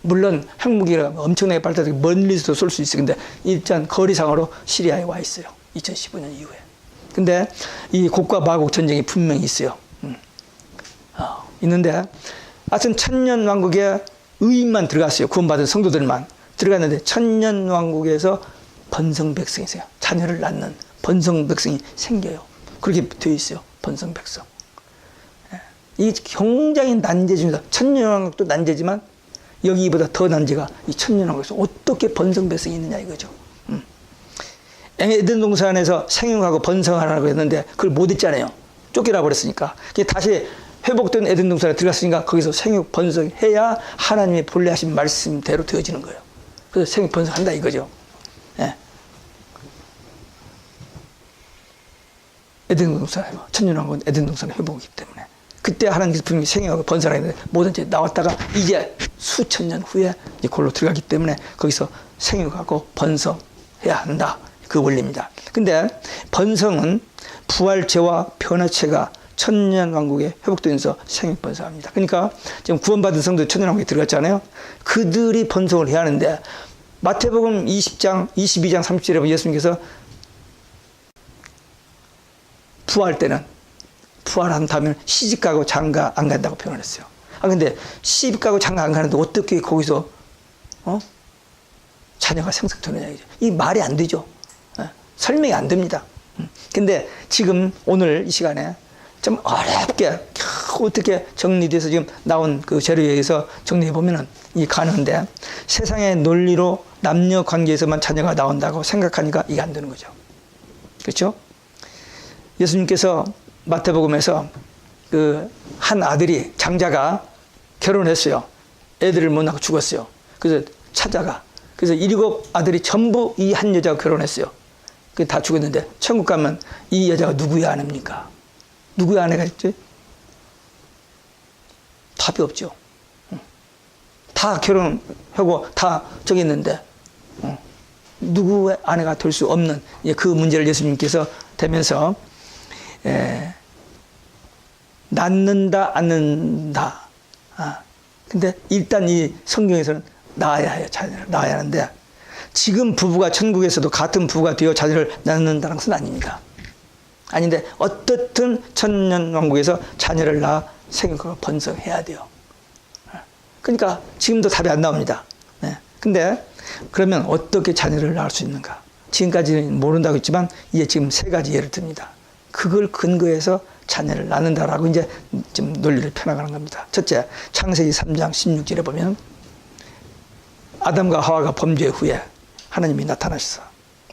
물론 핵무기가 엄청나게 발달되고 멀리서도 쏠 수 있어요. 근데 일단 거리상으로 시리아에 와 있어요. 2015년 이후에. 근데 이 곡과 마곡 전쟁이 분명히 있어요. 있는데 하여튼 천년왕국에 의인만 들어갔어요. 구원받은 성도들만 들어갔는데 천년왕국에서 번성백성이 있어요. 자녀를 낳는 번성백성이 생겨요. 그렇게 되어 있어요. 번성백성. 이 굉장히 난제 중에서 천년왕국도 난제지만 여기보다 더 난제가 이 천년왕국에서 어떻게 번성백성이 있느냐 이거죠. 에덴 동산에서 생육하고 번성하라고 했는데 그걸 못 했잖아요. 쫓겨나 버렸으니까. 다시 회복된 에덴 동산에 들어갔으니까 거기서 생육 번성해야 하나님의 본래 하신 말씀대로 되어지는 거예요. 그래서 생육 번성한다 이거죠. 에덴 동산, 천년왕국은 에덴 동산의 회복이기 때문에. 그때 하나님께서 분명히 생육하고 번성하는데 뭐든지 나왔다가 이제 수천 년 후에 이제 골로 들어가기 때문에 거기서 생육하고 번성해야 한다. 그 원리입니다. 근데 번성은 부활체와 변화체가 천년왕국에 회복되면서 생육 번성합니다. 그러니까 지금 구원받은 성도 천년왕국에 들어갔잖아요. 그들이 번성을 해야 하는데 마태복음 20장, 22장 30절에 보면 예수님께서 부활 때는 부활한 다음에 시집가고 장가 안 간다고 표현했어요. 근데 시집가고 장가 안 가는데 어떻게 거기서 자녀가 생성되느냐 이죠. 이 말이 안 되죠. 설명이 안 됩니다. 근데 지금 오늘 이 시간에 좀 어렵게 어떻게 정리돼서 지금 나온 그 재료에 의해서 정리해 보면은 이 가는데 세상의 논리로 남녀 관계에서만 자녀가 나온다고 생각하니까 이게 안 되는 거죠. 그렇죠? 예수님께서 마태복음에서 그 한 아들이 장자가 결혼했어요. 애들을 못 낳고 죽었어요. 그래서 찾아가. 그래서 7 아들이 전부 이 한 여자가 결혼했어요. 그 다 죽었는데 천국 가면 이 여자가 누구의 아내입니까? 누구의 아내가 있지? 답이 없죠. 다 결혼하고 다 저기 있는데 누구의 아내가 될 수 없는 그 문제를 예수님께서 대면서 낳는다 안 낳는다. 근데 일단 이 성경에서는 낳아야 해요. 자녀를 낳아야 하는데 지금 부부가 천국에서도 같은 부부가 되어 자녀를 낳는다는 것은 아닙니다. 아닌데 어떻든 천년왕국에서 자녀를 낳아 생육하고 번성해야 돼요. 그러니까 지금도 답이 안 나옵니다. 근데 그러면 어떻게 자녀를 낳을 수 있는가? 지금까지는 모른다고 했지만 이제 지금 세 가지 예를 듭니다. 그걸 근거해서 자녀를 낳는다라고 이제 좀 논리를 펴나가는 겁니다. 첫째, 창세기 3장 16절에 보면 아담과 하와가 범죄 후에 하나님이 나타나셔서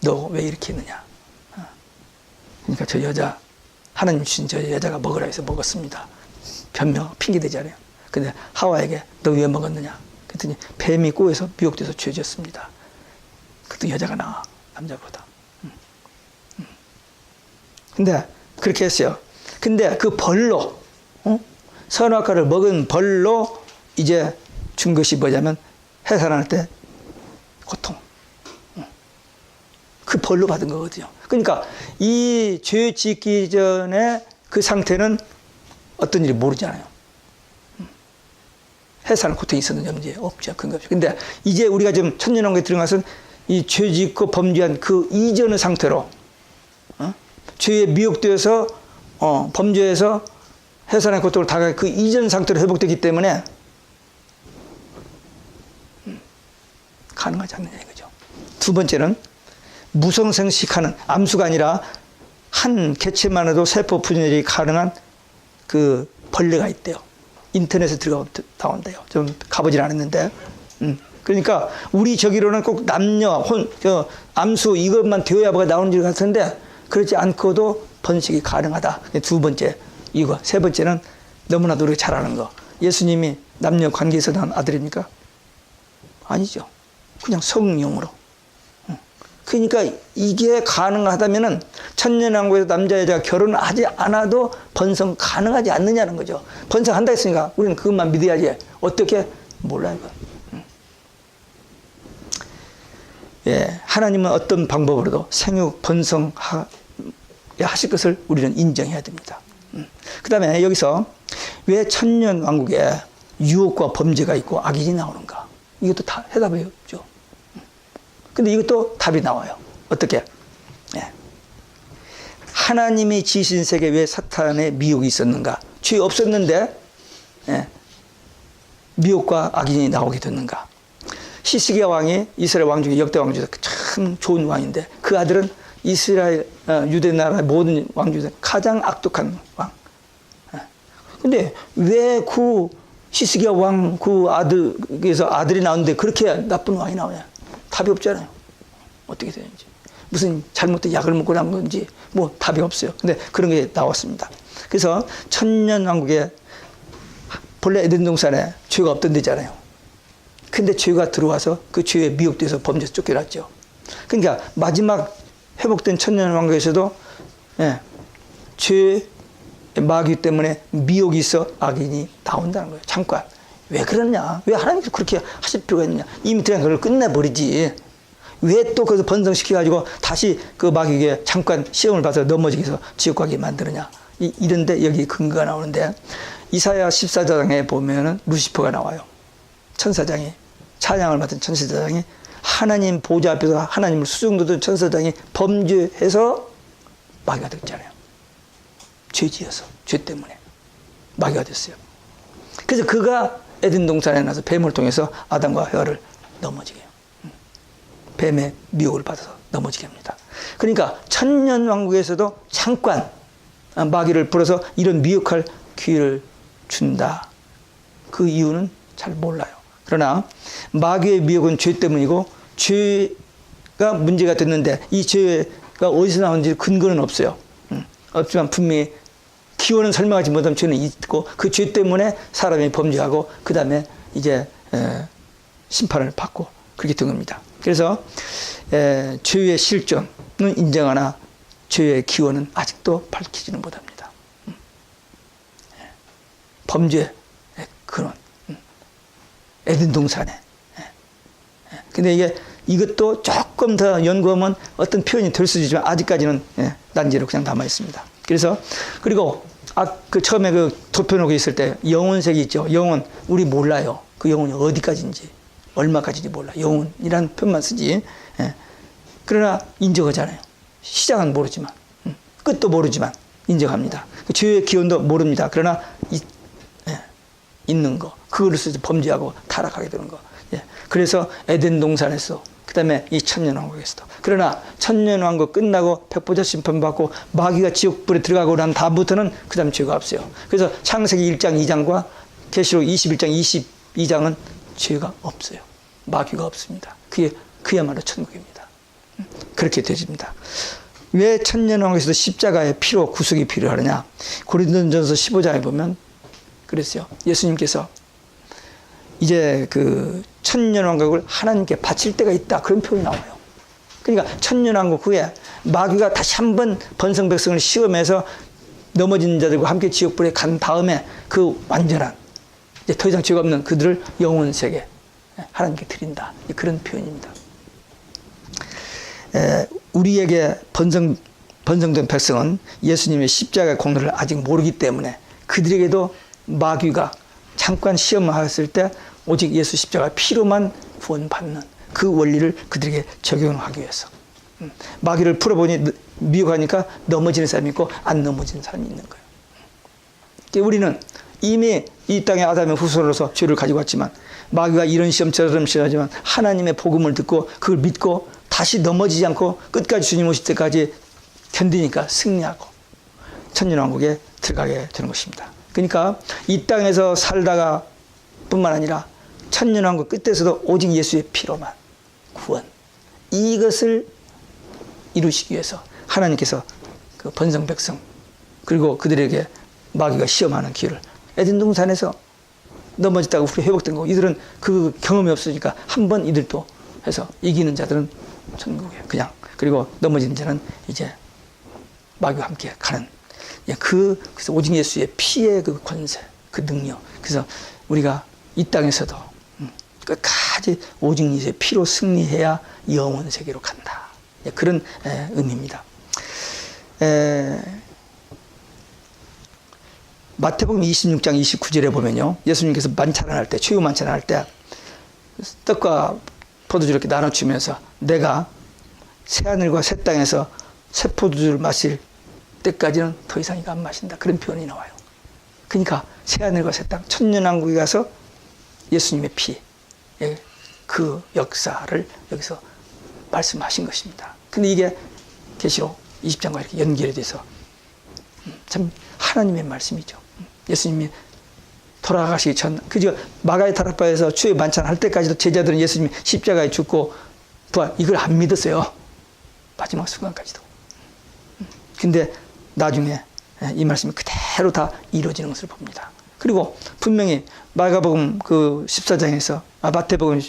너 왜 이렇게 했느냐. 그러니까 저 여자, 하나님 주신 저 여자가 먹으라 해서 먹었습니다. 변명, 핑계대잖아요. 근데 하와에게 너 왜 먹었느냐. 그랬더니 뱀이 꼬여서 미혹돼서 죄졌습니다. 그때 여자가 나아, 남자보다. 근데 그렇게 했어요. 근데 그 벌로, 선악과를 먹은 벌로 이제 준 것이 뭐냐면 해산할 때 고통. 그 벌로 받은 거거든요. 그러니까 이 죄 짓기 전에 그 상태는 어떤 일이 모르잖아요. 해산할 고통이 있었는지 없는지 없죠. 근거 없죠. 근데 이제 우리가 지금 천년왕국에 들어가서 이 죄 짓고 범죄한 그 이전의 상태로 죄에 미혹되어서 범죄해서 해산의 고통을 당할 그 이전 상태로 회복되기 때문에 가능하지 않느냐 이거죠. 두 번째는 무성생식하는 암수가 아니라 한 개체만 해도 세포 분열이 가능한 그 벌레가 있대요. 인터넷에 들어가면 나온대요. 좀 가보진 않았는데. 그러니까 우리 저기로는 꼭 남녀, 암수 이것만 되어야 뭐가 나오는 줄 같은데 그렇지 않고도 번식이 가능하다. 두 번째 이거. 세 번째는 너무나도 우리가 잘 아는 거. 예수님이 남녀 관계에서 난 아들입니까? 아니죠. 그냥 성령으로. 그러니까 이게 가능하다면은 천년왕국에서 남자 여자가 결혼하지 않아도 번성 가능하지 않느냐는 거죠. 번성한다 했으니까 우리는 그것만 믿어야지. 어떻게 몰라요. 예, 하나님은 어떤 방법으로도 생육 번성하실 것을 우리는 인정해야 됩니다. 그 다음에 여기서 왜 천년왕국에 유혹과 범죄가 있고 악인이 나오는가? 이것도 다 해답이 없죠. 근데 이것도 답이 나와요. 어떻게? 예. 하나님이 지으신 세계에 왜 사탄의 미혹이 있었는가? 죄 없었는데 예. 미혹과 악인이 나오게 됐는가? 히스기야 왕이 이스라엘 왕 중에 역대 왕 중에서 참 좋은 왕인데 그 아들은 이스라엘 유대 나라 모든 왕 중에서 가장 악독한 왕. 근데 왜 그 히스기야 왕 그 아들에서 아들이 나오는데 그렇게 나쁜 왕이 나오냐? 답이 없잖아요. 어떻게 되는지. 무슨 잘못된 약을 먹고 난 건지 뭐 답이 없어요. 근데 그런 게 나왔습니다. 그래서 천년왕국에 본래 에덴 동산에 죄가 없던 데잖아요. 근데 죄가 들어와서 그 죄에 미혹돼서 범죄에서 쫓겨났죠. 그러니까 마지막 회복된 천년왕국에서도 예, 죄 마귀 때문에 미혹이 있어 악인이 나온다는 거예요. 잠깐. 왜 그러냐? 왜 하나님께서 그렇게 하실 필요가 있느냐? 이미 그냥 그걸 끝내버리지. 왜 또 그것을 번성시켜가지고 다시 그 마귀에게 잠깐 시험을 받아서 넘어지게 해서 지옥 가게 만드느냐? 이런데 여기 근거가 나오는데 이사야 14장에 보면은 루시퍼가 나와요. 천사장이 찬양을 맡은 천사장이 하나님 보좌 앞에서 하나님을 수종도던 천사장이 범죄해서 마귀가 됐잖아요. 죄지어서 죄 때문에 마귀가 됐어요. 그래서 그가 에덴 동산에 나서 뱀을 통해서 아담과 헤와를 넘어지게 해요. 뱀의 미혹을 받아서 넘어지게 합니다. 그러니까 천년왕국에서도 잠깐 마귀를 불어서 이런 미혹할 기회를 준다. 그 이유는 잘 몰라요. 그러나 마귀의 미혹은 죄 때문이고 죄가 문제가 됐는데 이 죄가 어디서 나오는지 근거는 없어요. 없지만 분명히 기원은 설명하지 못하면 죄는 있고 그 죄 때문에 사람이 범죄하고 그 다음에 이제 심판을 받고 그렇게 된 겁니다. 그래서 죄의 실존은 인정하나 죄의 기원은 아직도 밝히지는 못합니다. 범죄의 근원 에덴 동산에. 근데 이것도 조금 더 연구하면 어떤 표현이 될 수 있지만 아직까지는 난제로 그냥 남아 있습니다. 그래서 그리고 그 처음에 그 도표놓고 있을 때 영혼색이 있죠. 영혼 우리 몰라요. 그 영혼이 어디까지인지 얼마까지인지 몰라. 영혼이라는 표현만 쓰지. 그러나 인정하잖아요. 시작은 모르지만 끝도 모르지만 인정합니다. 그 죄의 기원도 모릅니다. 그러나 있는 거 그걸로 써서 범죄하고 타락하게 되는 거. 그래서 에덴 동산에서 그 그다음에 이 천년왕국에서도. 그러나 천년왕국 끝나고 백보자 심판 받고 마귀가 지옥불에 들어가고 난 다음부터는 그다음 죄가 없어요. 그래서 창세기 1장 2장과 계시록 21장 22장은 죄가 없어요. 마귀가 없습니다. 그야말로 천국입니다. 그렇게 되집니다. 왜 천년왕국에서도 십자가의 피로 구속이 필요하느냐? 고린도전서 15장에 보면 그랬어요. 예수님께서 이제 그 천년왕국을 하나님께 바칠 때가 있다, 그런 표현이 나와요. 그러니까 천년왕국 후에 마귀가 다시 한번 번성백성을 시험해서 넘어진 자들과 함께 지옥불에 간 다음에 그 완전한 이제 더 이상 죄가 없는 그들을 영혼세계 하나님께 드린다, 그런 표현입니다. 우리에게 번성된 백성은 예수님의 십자가의 공로를 아직 모르기 때문에 그들에게도 마귀가 잠깐 시험을 하였을 때 오직 예수 십자가 피로만 구원받는 그 원리를 그들에게 적용하기 위해서. 마귀를 풀어보니 미혹하니까 넘어지는 사람이 있고 안 넘어지는 사람이 있는 거예요. 우리는 이미 이 땅의 아담의 후손으로서 죄를 가지고 왔지만 마귀가 이런 시험 저런 시험하지만 하나님의 복음을 듣고 그걸 믿고 다시 넘어지지 않고 끝까지 주님 오실 때까지 견디니까 승리하고 천년왕국에 들어가게 되는 것입니다. 그러니까 이 땅에서 살다가 뿐만 아니라 천년왕국 끝에서도 오직 예수의 피로만 구원, 이것을 이루시기 위해서 하나님께서 그 번성 백성 그리고 그들에게 마귀가 시험하는 기회를, 에덴 동산에서 넘어졌다가 우리 회복된 거, 이들은 그 경험이 없으니까 한번 이들도 해서 이기는 자들은 천국에 그냥, 그리고 넘어지는 자는 이제 마귀와 함께 가는, 그래서 오직 예수의 피의 그 권세, 그 능력. 그래서 우리가 이 땅에서도 끝까지 오직 예수의 피로 승리해야 영원 세계로 간다. 그런 의미입니다. 마태복음 26장 29절에 보면요, 예수님께서 만찬을 할 때, 최후 만찬을 할 때 떡과 포도주를 이렇게 나눠주면서 내가 새하늘과 새 땅에서 새 포도주를 마실 때까지는 더 이상 이거 안 마신다, 그런 표현이 나와요. 그러니까 새하늘과 새 땅, 천년왕국에 가서 예수님의 피, 그 역사를 여기서 말씀하신 것입니다. 근데 이게 계시록 20장과 이렇게 연결이 돼서 참 하나님의 말씀이죠. 예수님이 돌아가시기 전, 그저 마가의 다락방에서 추의 만찬할 때까지도 제자들은 예수님이 십자가에 죽고 부활, 이걸 안 믿었어요. 마지막 순간까지도. 근데 나중에 이 말씀이 그대로 다 이루어지는 것을 봅니다. 그리고 분명히 마가복음 그 14장에서, 마태복음,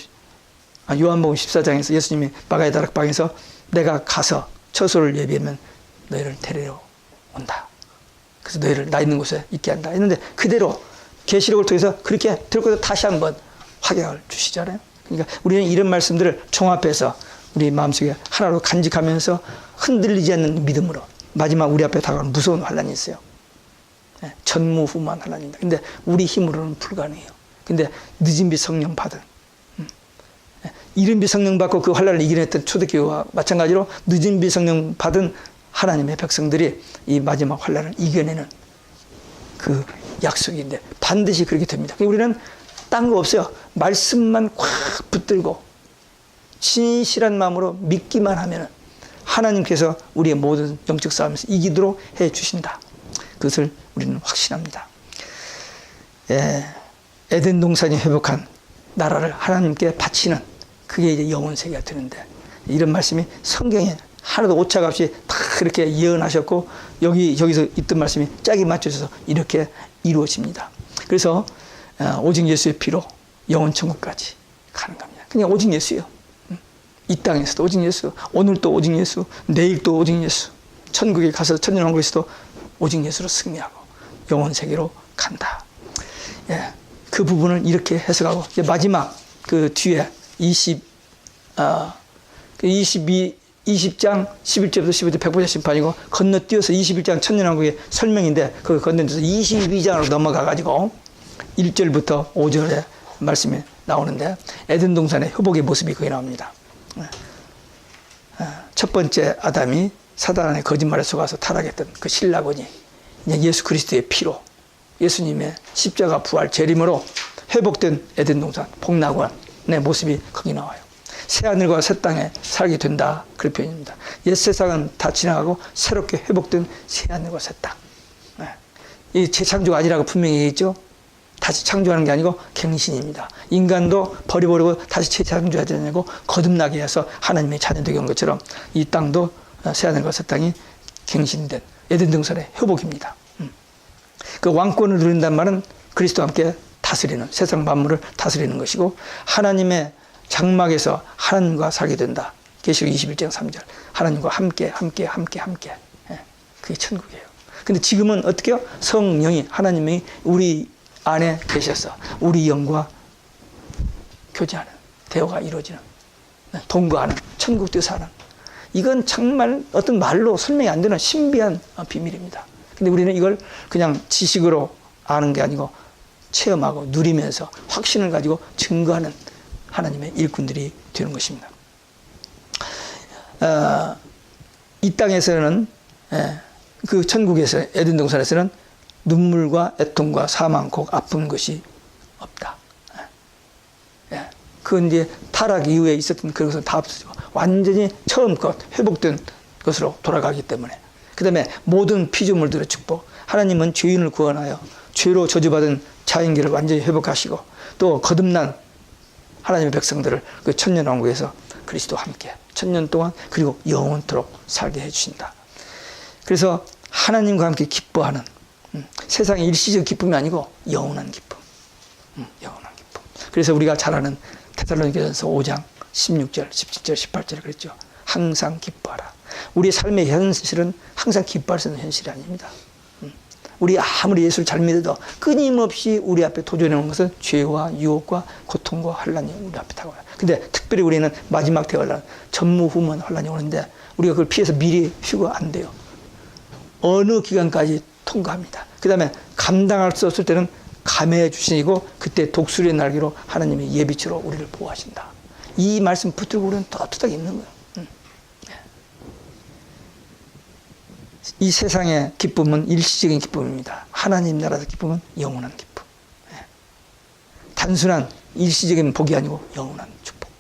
요한복음 14장에서 예수님이 마가의 다락방에서 내가 가서 처소를 예비하면 너희를 데리러 온다. 그래서 너희를 나 있는 곳에 있게 한다 했는데 그대로 계시록을 통해서 그렇게 들고서 다시 한번 확약을 주시잖아요. 그러니까 우리는 이런 말씀들을 종합해서 우리 마음속에 하나로 간직하면서 흔들리지 않는 믿음으로, 마지막 우리 앞에 다가오는 무서운 환란이 있어요. 전무후무한 환란입니다. 근데 우리 힘으로는 불가능해요. 근데 늦은 빛 성령 받은, 이른 빛 성령 받고 그 환란을 이겨냈던 초대교회와 마찬가지로 늦은 빛 성령 받은 하나님의 백성들이 이 마지막 환란을 이겨내는 그 약속인데 반드시 그렇게 됩니다. 우리는 딴 거 없어요. 말씀만 꽉 붙들고 진실한 마음으로 믿기만 하면 하나님께서 우리의 모든 영적 싸움에서 이기도록 해 주신다. 그것을 우리는 확신합니다. 에덴 동산이 회복한 나라를 하나님께 바치는, 그게 이제 영원 세계가 되는데, 이런 말씀이 성경에 하나도 오차가 없이 다 그렇게 예언하셨고 여기서 있던 말씀이 짝이 맞춰져서 이렇게 이루어집니다. 그래서 오직 예수의 피로 영원 천국까지 가는 겁니다. 그냥 오직 예수예요. 이 땅에서도 오직 예수, 오늘 또 오직 예수, 내일 또 오직 예수, 천국에 가서 천년왕국에서도 오직 예수로 승리하고 영원 세계로 간다. 그 부분을 이렇게 해석하고 이제 마지막 그 뒤에 20장 11절부터 15절 백보자 심판이고 건너뛰어서 21장 천년왕국의 설명인데 그 건너뛰어서 22장으로 넘어가가지고 1절부터 5절에 말씀이 나오는데 에덴 동산의 회복의 모습이 거기 나옵니다. 첫 번째 아담이 사단의 거짓말에 속아서 타락했던 그 신라곤이 이제 예수 그리스도의 피로, 예수님의 십자가 부활 재림으로 회복된 에덴 동산 복락원의 모습이 거기 나와요. 새 하늘과 새 땅에 살게 된다. 그런 표현입니다. 옛 세상은 다 지나가고 새롭게 회복된 새 하늘과 새 땅. 이 재창조가 아니라고 분명히 얘기했죠. 다시 창조하는 게 아니고 갱신입니다. 인간도 버리고 다시 재창조하지 않고 거듭나게 해서 하나님의 자녀 되게 한 것처럼 이 땅도 새 하늘과 새 땅이 갱신된 에덴 동산의 회복입니다. 그 왕권을 누린다는 말은 그리스도와 함께 다스리는, 세상 만물을 다스리는 것이고, 하나님의 장막에서 하나님과 살게 된다. 계시록 21장 3절. 하나님과 함께. 그게 천국이에요. 근데 지금은 어떻게 해요? 성령이, 하나님이 우리 안에 계셔서 우리 영과 교제하는, 대화가 이루어지는, 동거하는, 천국 사는. 이건 정말 어떤 말로 설명이 안 되는 신비한 비밀입니다. 근데 우리는 이걸 그냥 지식으로 아는 게 아니고 체험하고 누리면서 확신을 가지고 증거하는 하나님의 일꾼들이 되는 것입니다. 이 땅에서는, 그 천국에서, 에덴 동산에서는 눈물과 애통과 사망, 곡, 아픈 것이 없다. 그건 이제 타락 이후에 있었던 그것은 다 없어지고 완전히 처음껏 회복된 것으로 돌아가기 때문에. 그 다음에 모든 피조물들의 축복. 하나님은 죄인을 구원하여 죄로 저주받은 자연계를 완전히 회복하시고, 또 거듭난 하나님의 백성들을 그 천년왕국에서 그리스도와 함께 천년 동안 그리고 영원토록 살게 해주신다. 그래서 하나님과 함께 기뻐하는, 세상의 일시적 기쁨이 아니고 영원한 기쁨. 영원한 기쁨. 그래서 우리가 잘 아는 데살로니가전서 5장 16절, 17절, 18절에 그랬죠. 항상 기뻐하라. 우리의 삶의 현실은 항상 기뻐할 수 있는 현실이 아닙니다. 우리 아무리 예수를 잘 믿어도 끊임없이 우리 앞에 도전해 오는 것은 죄와 유혹과 고통과 환란이 우리 앞에 다가와요. 근데 특별히 우리는 마지막 대환란, 전무후무한 환란이 오는데 우리가 그걸 피해서 미리 휴가 안 돼요. 어느 기간까지 통과합니다. 그 다음에 감당할 수 없을 때는 감해 주시고, 그때 독수리의 날개로 하나님의 예비치로 우리를 보호하신다. 이 말씀 붙들고 우리는 떳떳하게 있는 거예요. 이 세상의 기쁨은 일시적인 기쁨입니다. 하나님 나라의 기쁨은 영원한 기쁨. 단순한 일시적인 복이 아니고 영원한 축복.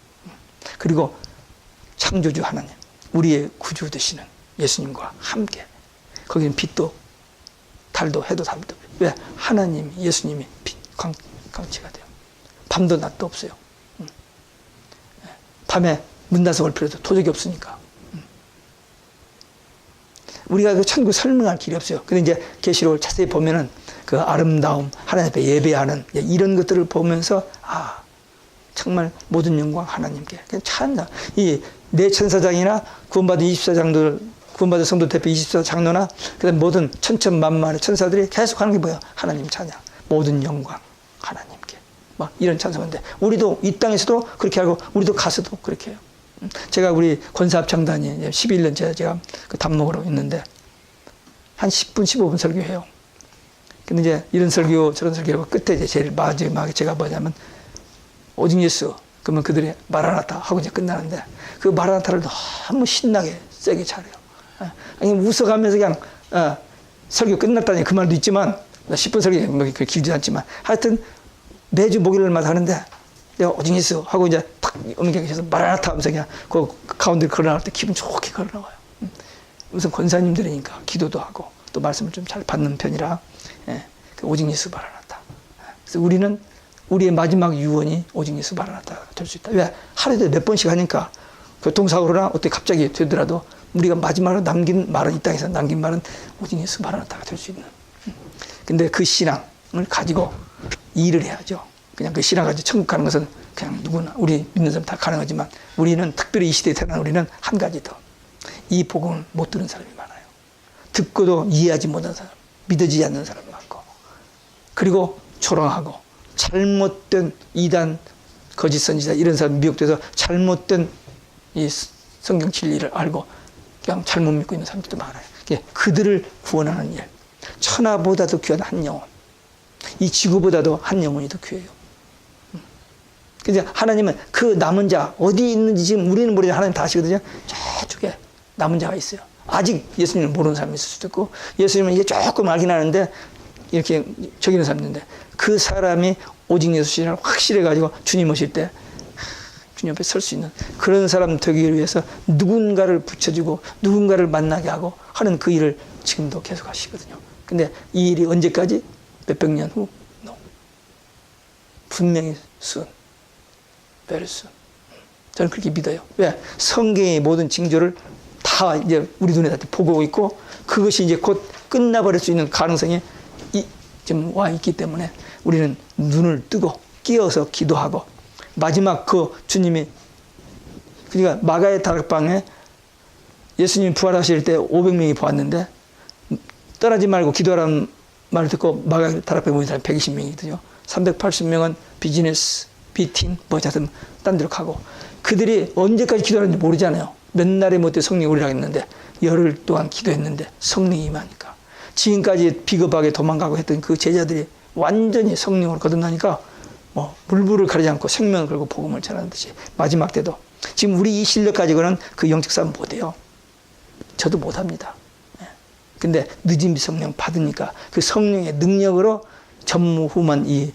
그리고 창조주 하나님, 우리의 구주 되시는 예수님과 함께. 거기는 빛도 달도 해도 달도. 왜? 하나님, 예수님이 빛, 광채가 돼요. 밤도 낮도 없어요. 밤에 문 닫아서 올 필요도 도저히 없으니까. 우리가 그 천국 설명할 길이 없어요. 근데 이제 계시록을 자세히 보면은 그 아름다움, 하나님 앞에 예배하는 이런 것들을 보면서, 아, 정말 모든 영광 하나님께. 그냥 찬다. 이 네 천사장이나 구원받은 24장들, 구원받은 성도 대표 24장로나 그다음 모든 천천만만의 천사들이 계속 하는 게 뭐야? 하나님 찬양. 모든 영광 하나님께. 막 이런 찬송인데, 우리도 이 땅에서도 그렇게 하고 우리도 가서도 그렇게 해요. 제가 우리 권사합창단이 11년째 제가 그 답목으로 있는데 한 10분, 15분 설교해요. 근데 이제 이런 설교, 저런 설교하고 끝에 이제 제일 마지막에 제가 뭐냐면, 오직 예수, 그러면 그들이 마라나타 하고 이제 끝나는데, 그 마라나타를 너무 신나게 세게 잘해요. 아니, 웃어가면서 그냥, 설교 끝났다니 그 말도 있지만, 10분 설교 뭐 길지 않지만, 하여튼 매주 목요일마다 하는데, 내가 오직 예수 하고 이제 탁 om겨계셔서 마라나타 하면서 그냥 그 가운데 걸어나갈 때 기분 좋게 걸어나와요. 우선 권사님들이니까 기도도 하고 또 말씀을 좀 잘 받는 편이라, 그 오직 예수 마라나타. 그래서 우리는 우리의 마지막 유언이 오직 예수 마라나타가 될 수 있다. 왜? 하루에도 몇 번씩 하니까 교통사고로나 어떻게 갑자기 되더라도 우리가 마지막으로 남긴 말은, 이 땅에서 남긴 말은 오직 예수 마라나타가 될 수 있는. 근데 그 신앙을 가지고 일을 해야죠. 그냥 그 신앙 가지고 천국 가는 것은 그냥 누구나, 우리 믿는 사람 다 가능하지만, 우리는 특별히 이 시대에 태어난 우리는 한 가지 더. 이 복음을 못 들은 사람이 많아요. 듣고도 이해하지 못한 사람, 믿어지지 않는 사람이 많고, 그리고 초롱하고 잘못된 이단, 거짓 선지자 이런 사람 미혹돼서 잘못된 이 성경 진리를 알고 그냥 잘못 믿고 있는 사람들도 많아요. 그들을 구원하는 일, 천하보다도 귀한 한 영혼, 이 지구보다도 한 영혼이 더 귀해요. 그래서 하나님은 그 남은 자 어디 있는지 지금 우리는 모르지만 하나님 다 아시거든요. 저쪽에 남은 자가 있어요. 아직 예수님을 모르는 사람이 있을 수도 있고, 예수님은 이게 조금 알긴 하는데 이렇게 저기 있는 사람인데, 그 사람이 오직 예수 신앙을 확실해 가지고 주님 오실 때 주님 앞에 설 수 있는 그런 사람 되기 위해서 누군가를 붙여주고 누군가를 만나게 하고 하는 그 일을 지금도 계속 하시거든요. 근데 이 일이 언제까지? 몇백 년 후? No. 분명히 soon. very soon. 저는 그렇게 믿어요. 왜? 성경의 모든 징조를 다 이제 우리 눈에 다 보고 있고 그것이 이제 곧 끝나버릴 수 있는 가능성이 지금 와 있기 때문에 우리는 눈을 뜨고 끼어서 기도하고 마지막 그 주님이 그러니까 마가의 다락방에 예수님이 부활하실 때 500명이 보았는데 떠나지 말고 기도하라는 말을 듣고 마가의 다락방에 모인 사람이 120명이거든요. 380명은 비즈니스, 미팅, 뭐 자든 딴 데로 가고 그들이 언제까지 기도하는지 모르잖아요. 몇 날에 못해 성령이 오리라 했는데 열흘 동안 기도했는데 성령이 임하니까 지금까지 비겁하게 도망가고 했던 그 제자들이 완전히 성령으로 거듭나니까 뭐 물불을 가리지 않고 생명을 걸고 복음을 전하는 듯이 마지막 때도 지금 우리 이 실력 가지고는 그 영적 싸움 못해요. 저도 못합니다. 근데 늦은 성령 받으니까 그 성령의 능력으로 전무후무한 이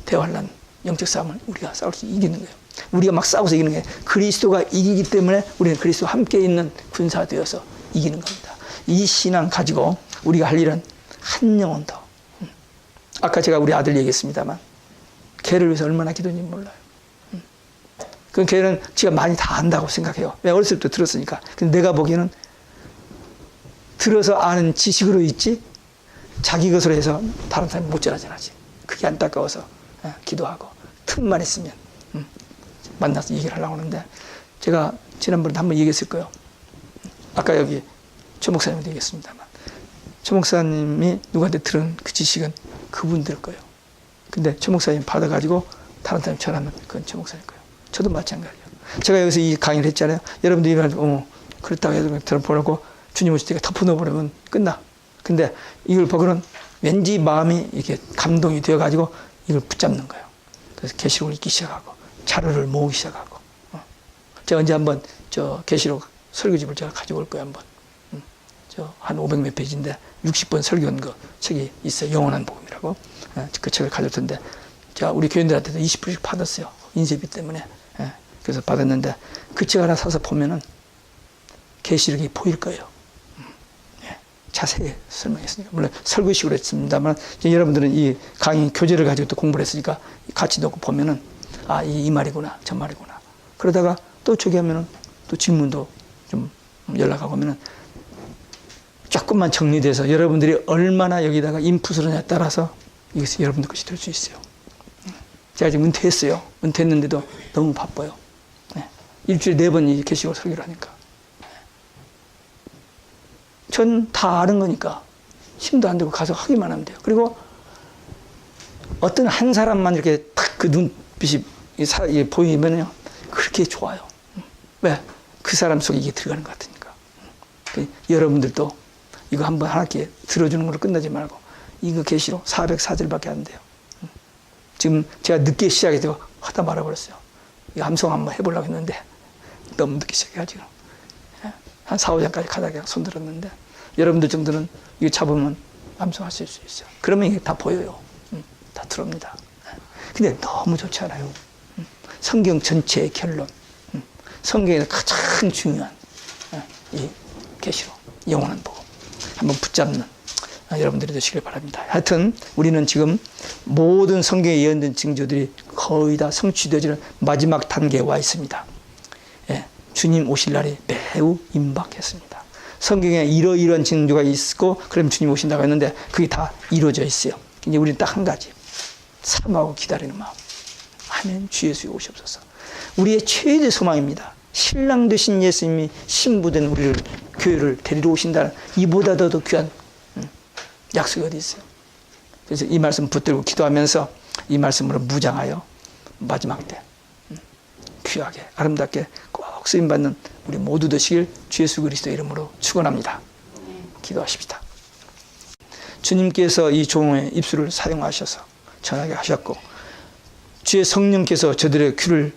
대환란 영적 싸움을 우리가 싸울 수 이기는 거예요. 우리가 막 싸워서 이기는 게 그리스도가 이기기 때문에 우리는 그리스도와 함께 있는 군사 되어서 이기는 겁니다. 이 신앙 가지고 우리가 할 일은 한 영혼 더. 아까 제가 우리 아들 얘기했습니다만 걔를 위해서 얼마나 기도했는지 몰라요. 그 걔는 지가 많이 다 안다고 생각해요. 왜? 어렸을 때 들었으니까. 근데 내가 보기에는 들어서 아는 지식으로 있지 자기 것으로 해서 다른 사람이 못 전하잖아. 그게 안타까워서 기도하고 틈만 있으면 만나서 얘기를 하려고 하는데 제가 지난번에 한번 얘기했을 거예요. 아까 여기 최 목사님한테 얘기했습니다만 최 목사님이 누구한테 들은 그 지식은 그분 들 거예요. 근데 최 목사님 받아가지고 다른 사람이 전하면 그건 최 목사님 거예요. 저도 마찬가지예요. 제가 여기서 이 강의를 했잖아요. 여러분들이 그렇다고 해서 들어보라고 주님 오실 때가 덮어놓으면 끝나. 근데 이걸 보고는 왠지 마음이 이렇게 감동이 되어가지고 이걸 붙잡는 거예요. 그래서 계시록을 읽기 시작하고 자료를 모으기 시작하고. 제가 언제 한번 저 계시록 설교집을 제가 가지고 올 거예요. 한번. 저 한 500몇 페이지인데 60번 설교한 거 책이 있어요. 영원한 복음이라고. 그 책을 가져올 텐데 제가 우리 교인들한테도 20불씩 받았어요. 인쇄비 때문에. 그래서 받았는데 그 책 하나 사서 보면은 계시록이 보일 거예요. 자세히 설명했으니까. 물론 설교식으로 했습니다만 여러분들은 이 강의 교재를 가지고 또 공부를 했으니까 같이 놓고 보면은 아, 이 말이구나, 저 말이구나. 그러다가 또 저기 하면은 또 질문도 좀 연락하고 하면은 조금만 정리돼서 여러분들이 얼마나 여기다가 인풋을 하냐에 따라서 이것이 여러분들 것이 될 수 있어요. 제가 지금 은퇴했어요. 은퇴했는데도 너무 바빠요. 일주일에 4번 이 게시록 설교를 하니까. 전 다 아는 거니까 힘도 안 들고 가서 하기만 하면 돼요. 그리고 어떤 한 사람만 이렇게 탁 그 눈빛이 보이면요 그렇게 좋아요. 왜? 그 사람 속에 이게 들어가는 것 같으니까. 여러분들도 이거 한번 하나씩 들어주는 걸로 끝나지 말고 이거 계시록 404절밖에 안 돼요. 지금 제가 늦게 시작해서 하다 말아버렸어요. 이 암송 한번 해보려고 했는데 너무 늦게 시작해가지고 한 4, 5장까지 가다가 손 들었는데 여러분들 정도는 이거 잡으면 암송하실 수 있어요. 그러면 이게 다 보여요. 다 들어옵니다. 근데 너무 좋지 않아요. 성경 전체의 결론. 성경에서 가장 중요한 이 계시록, 영원한 복음. 한번 붙잡는 여러분들이 되시길 바랍니다. 하여튼 우리는 지금 모든 성경에 예언된 징조들이 거의 다 성취되어지는 마지막 단계에 와 있습니다. 주님 오실 날이 매우 임박했습니다. 성경에 이러이러한 징조가 있고 그럼 주님 오신다고 했는데 그게 다 이루어져 있어요. 이제 우리는 딱 한 가지. 참하고 기다리는 마음. 아멘. 주 예수의 오시옵소서. 우리의 최대 소망입니다. 신랑 되신 예수님이 신부된 우리를 교회를 데리러 오신다는 이보다 더 귀한 약속이 어디 있어요. 그래서 이 말씀 붙들고 기도하면서 이 말씀으로 무장하여 마지막 때 귀하게 아름답게 꼭 쓰임받는 우리 모두 되시길 주 예수 그리스도의 이름으로 축원합니다. 기도하십시다. 주님께서 이 종의 입술을 사용하셔서 전하게 하셨고 주의 성령께서 저들의 귀를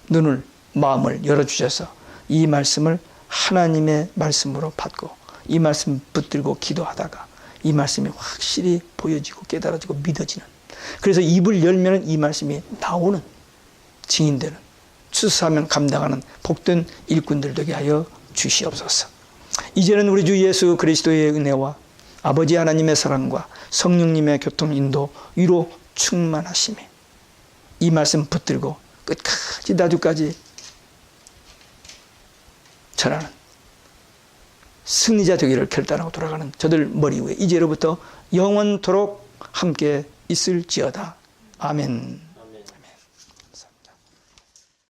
눈을 마음을 열어주셔서 이 말씀을 하나님의 말씀으로 받고 이 말씀 붙들고 기도하다가 이 말씀이 확실히 보여지고 깨달아지고 믿어지는 그래서 입을 열면 이 말씀이 나오는 증인되는 추수하면 감당하는 복된 일꾼들 되게 하여 주시옵소서. 이제는 우리 주 예수 그리스도의 은혜와 아버지 하나님의 사랑과 성령님의 교통 인도 위로 충만하심이 이 말씀 붙들고 끝까지 나주까지 전하는 승리자 되기를 결단하고 돌아가는 저들 머리 위에 이제로부터 영원토록 함께 있을지어다. 아멘.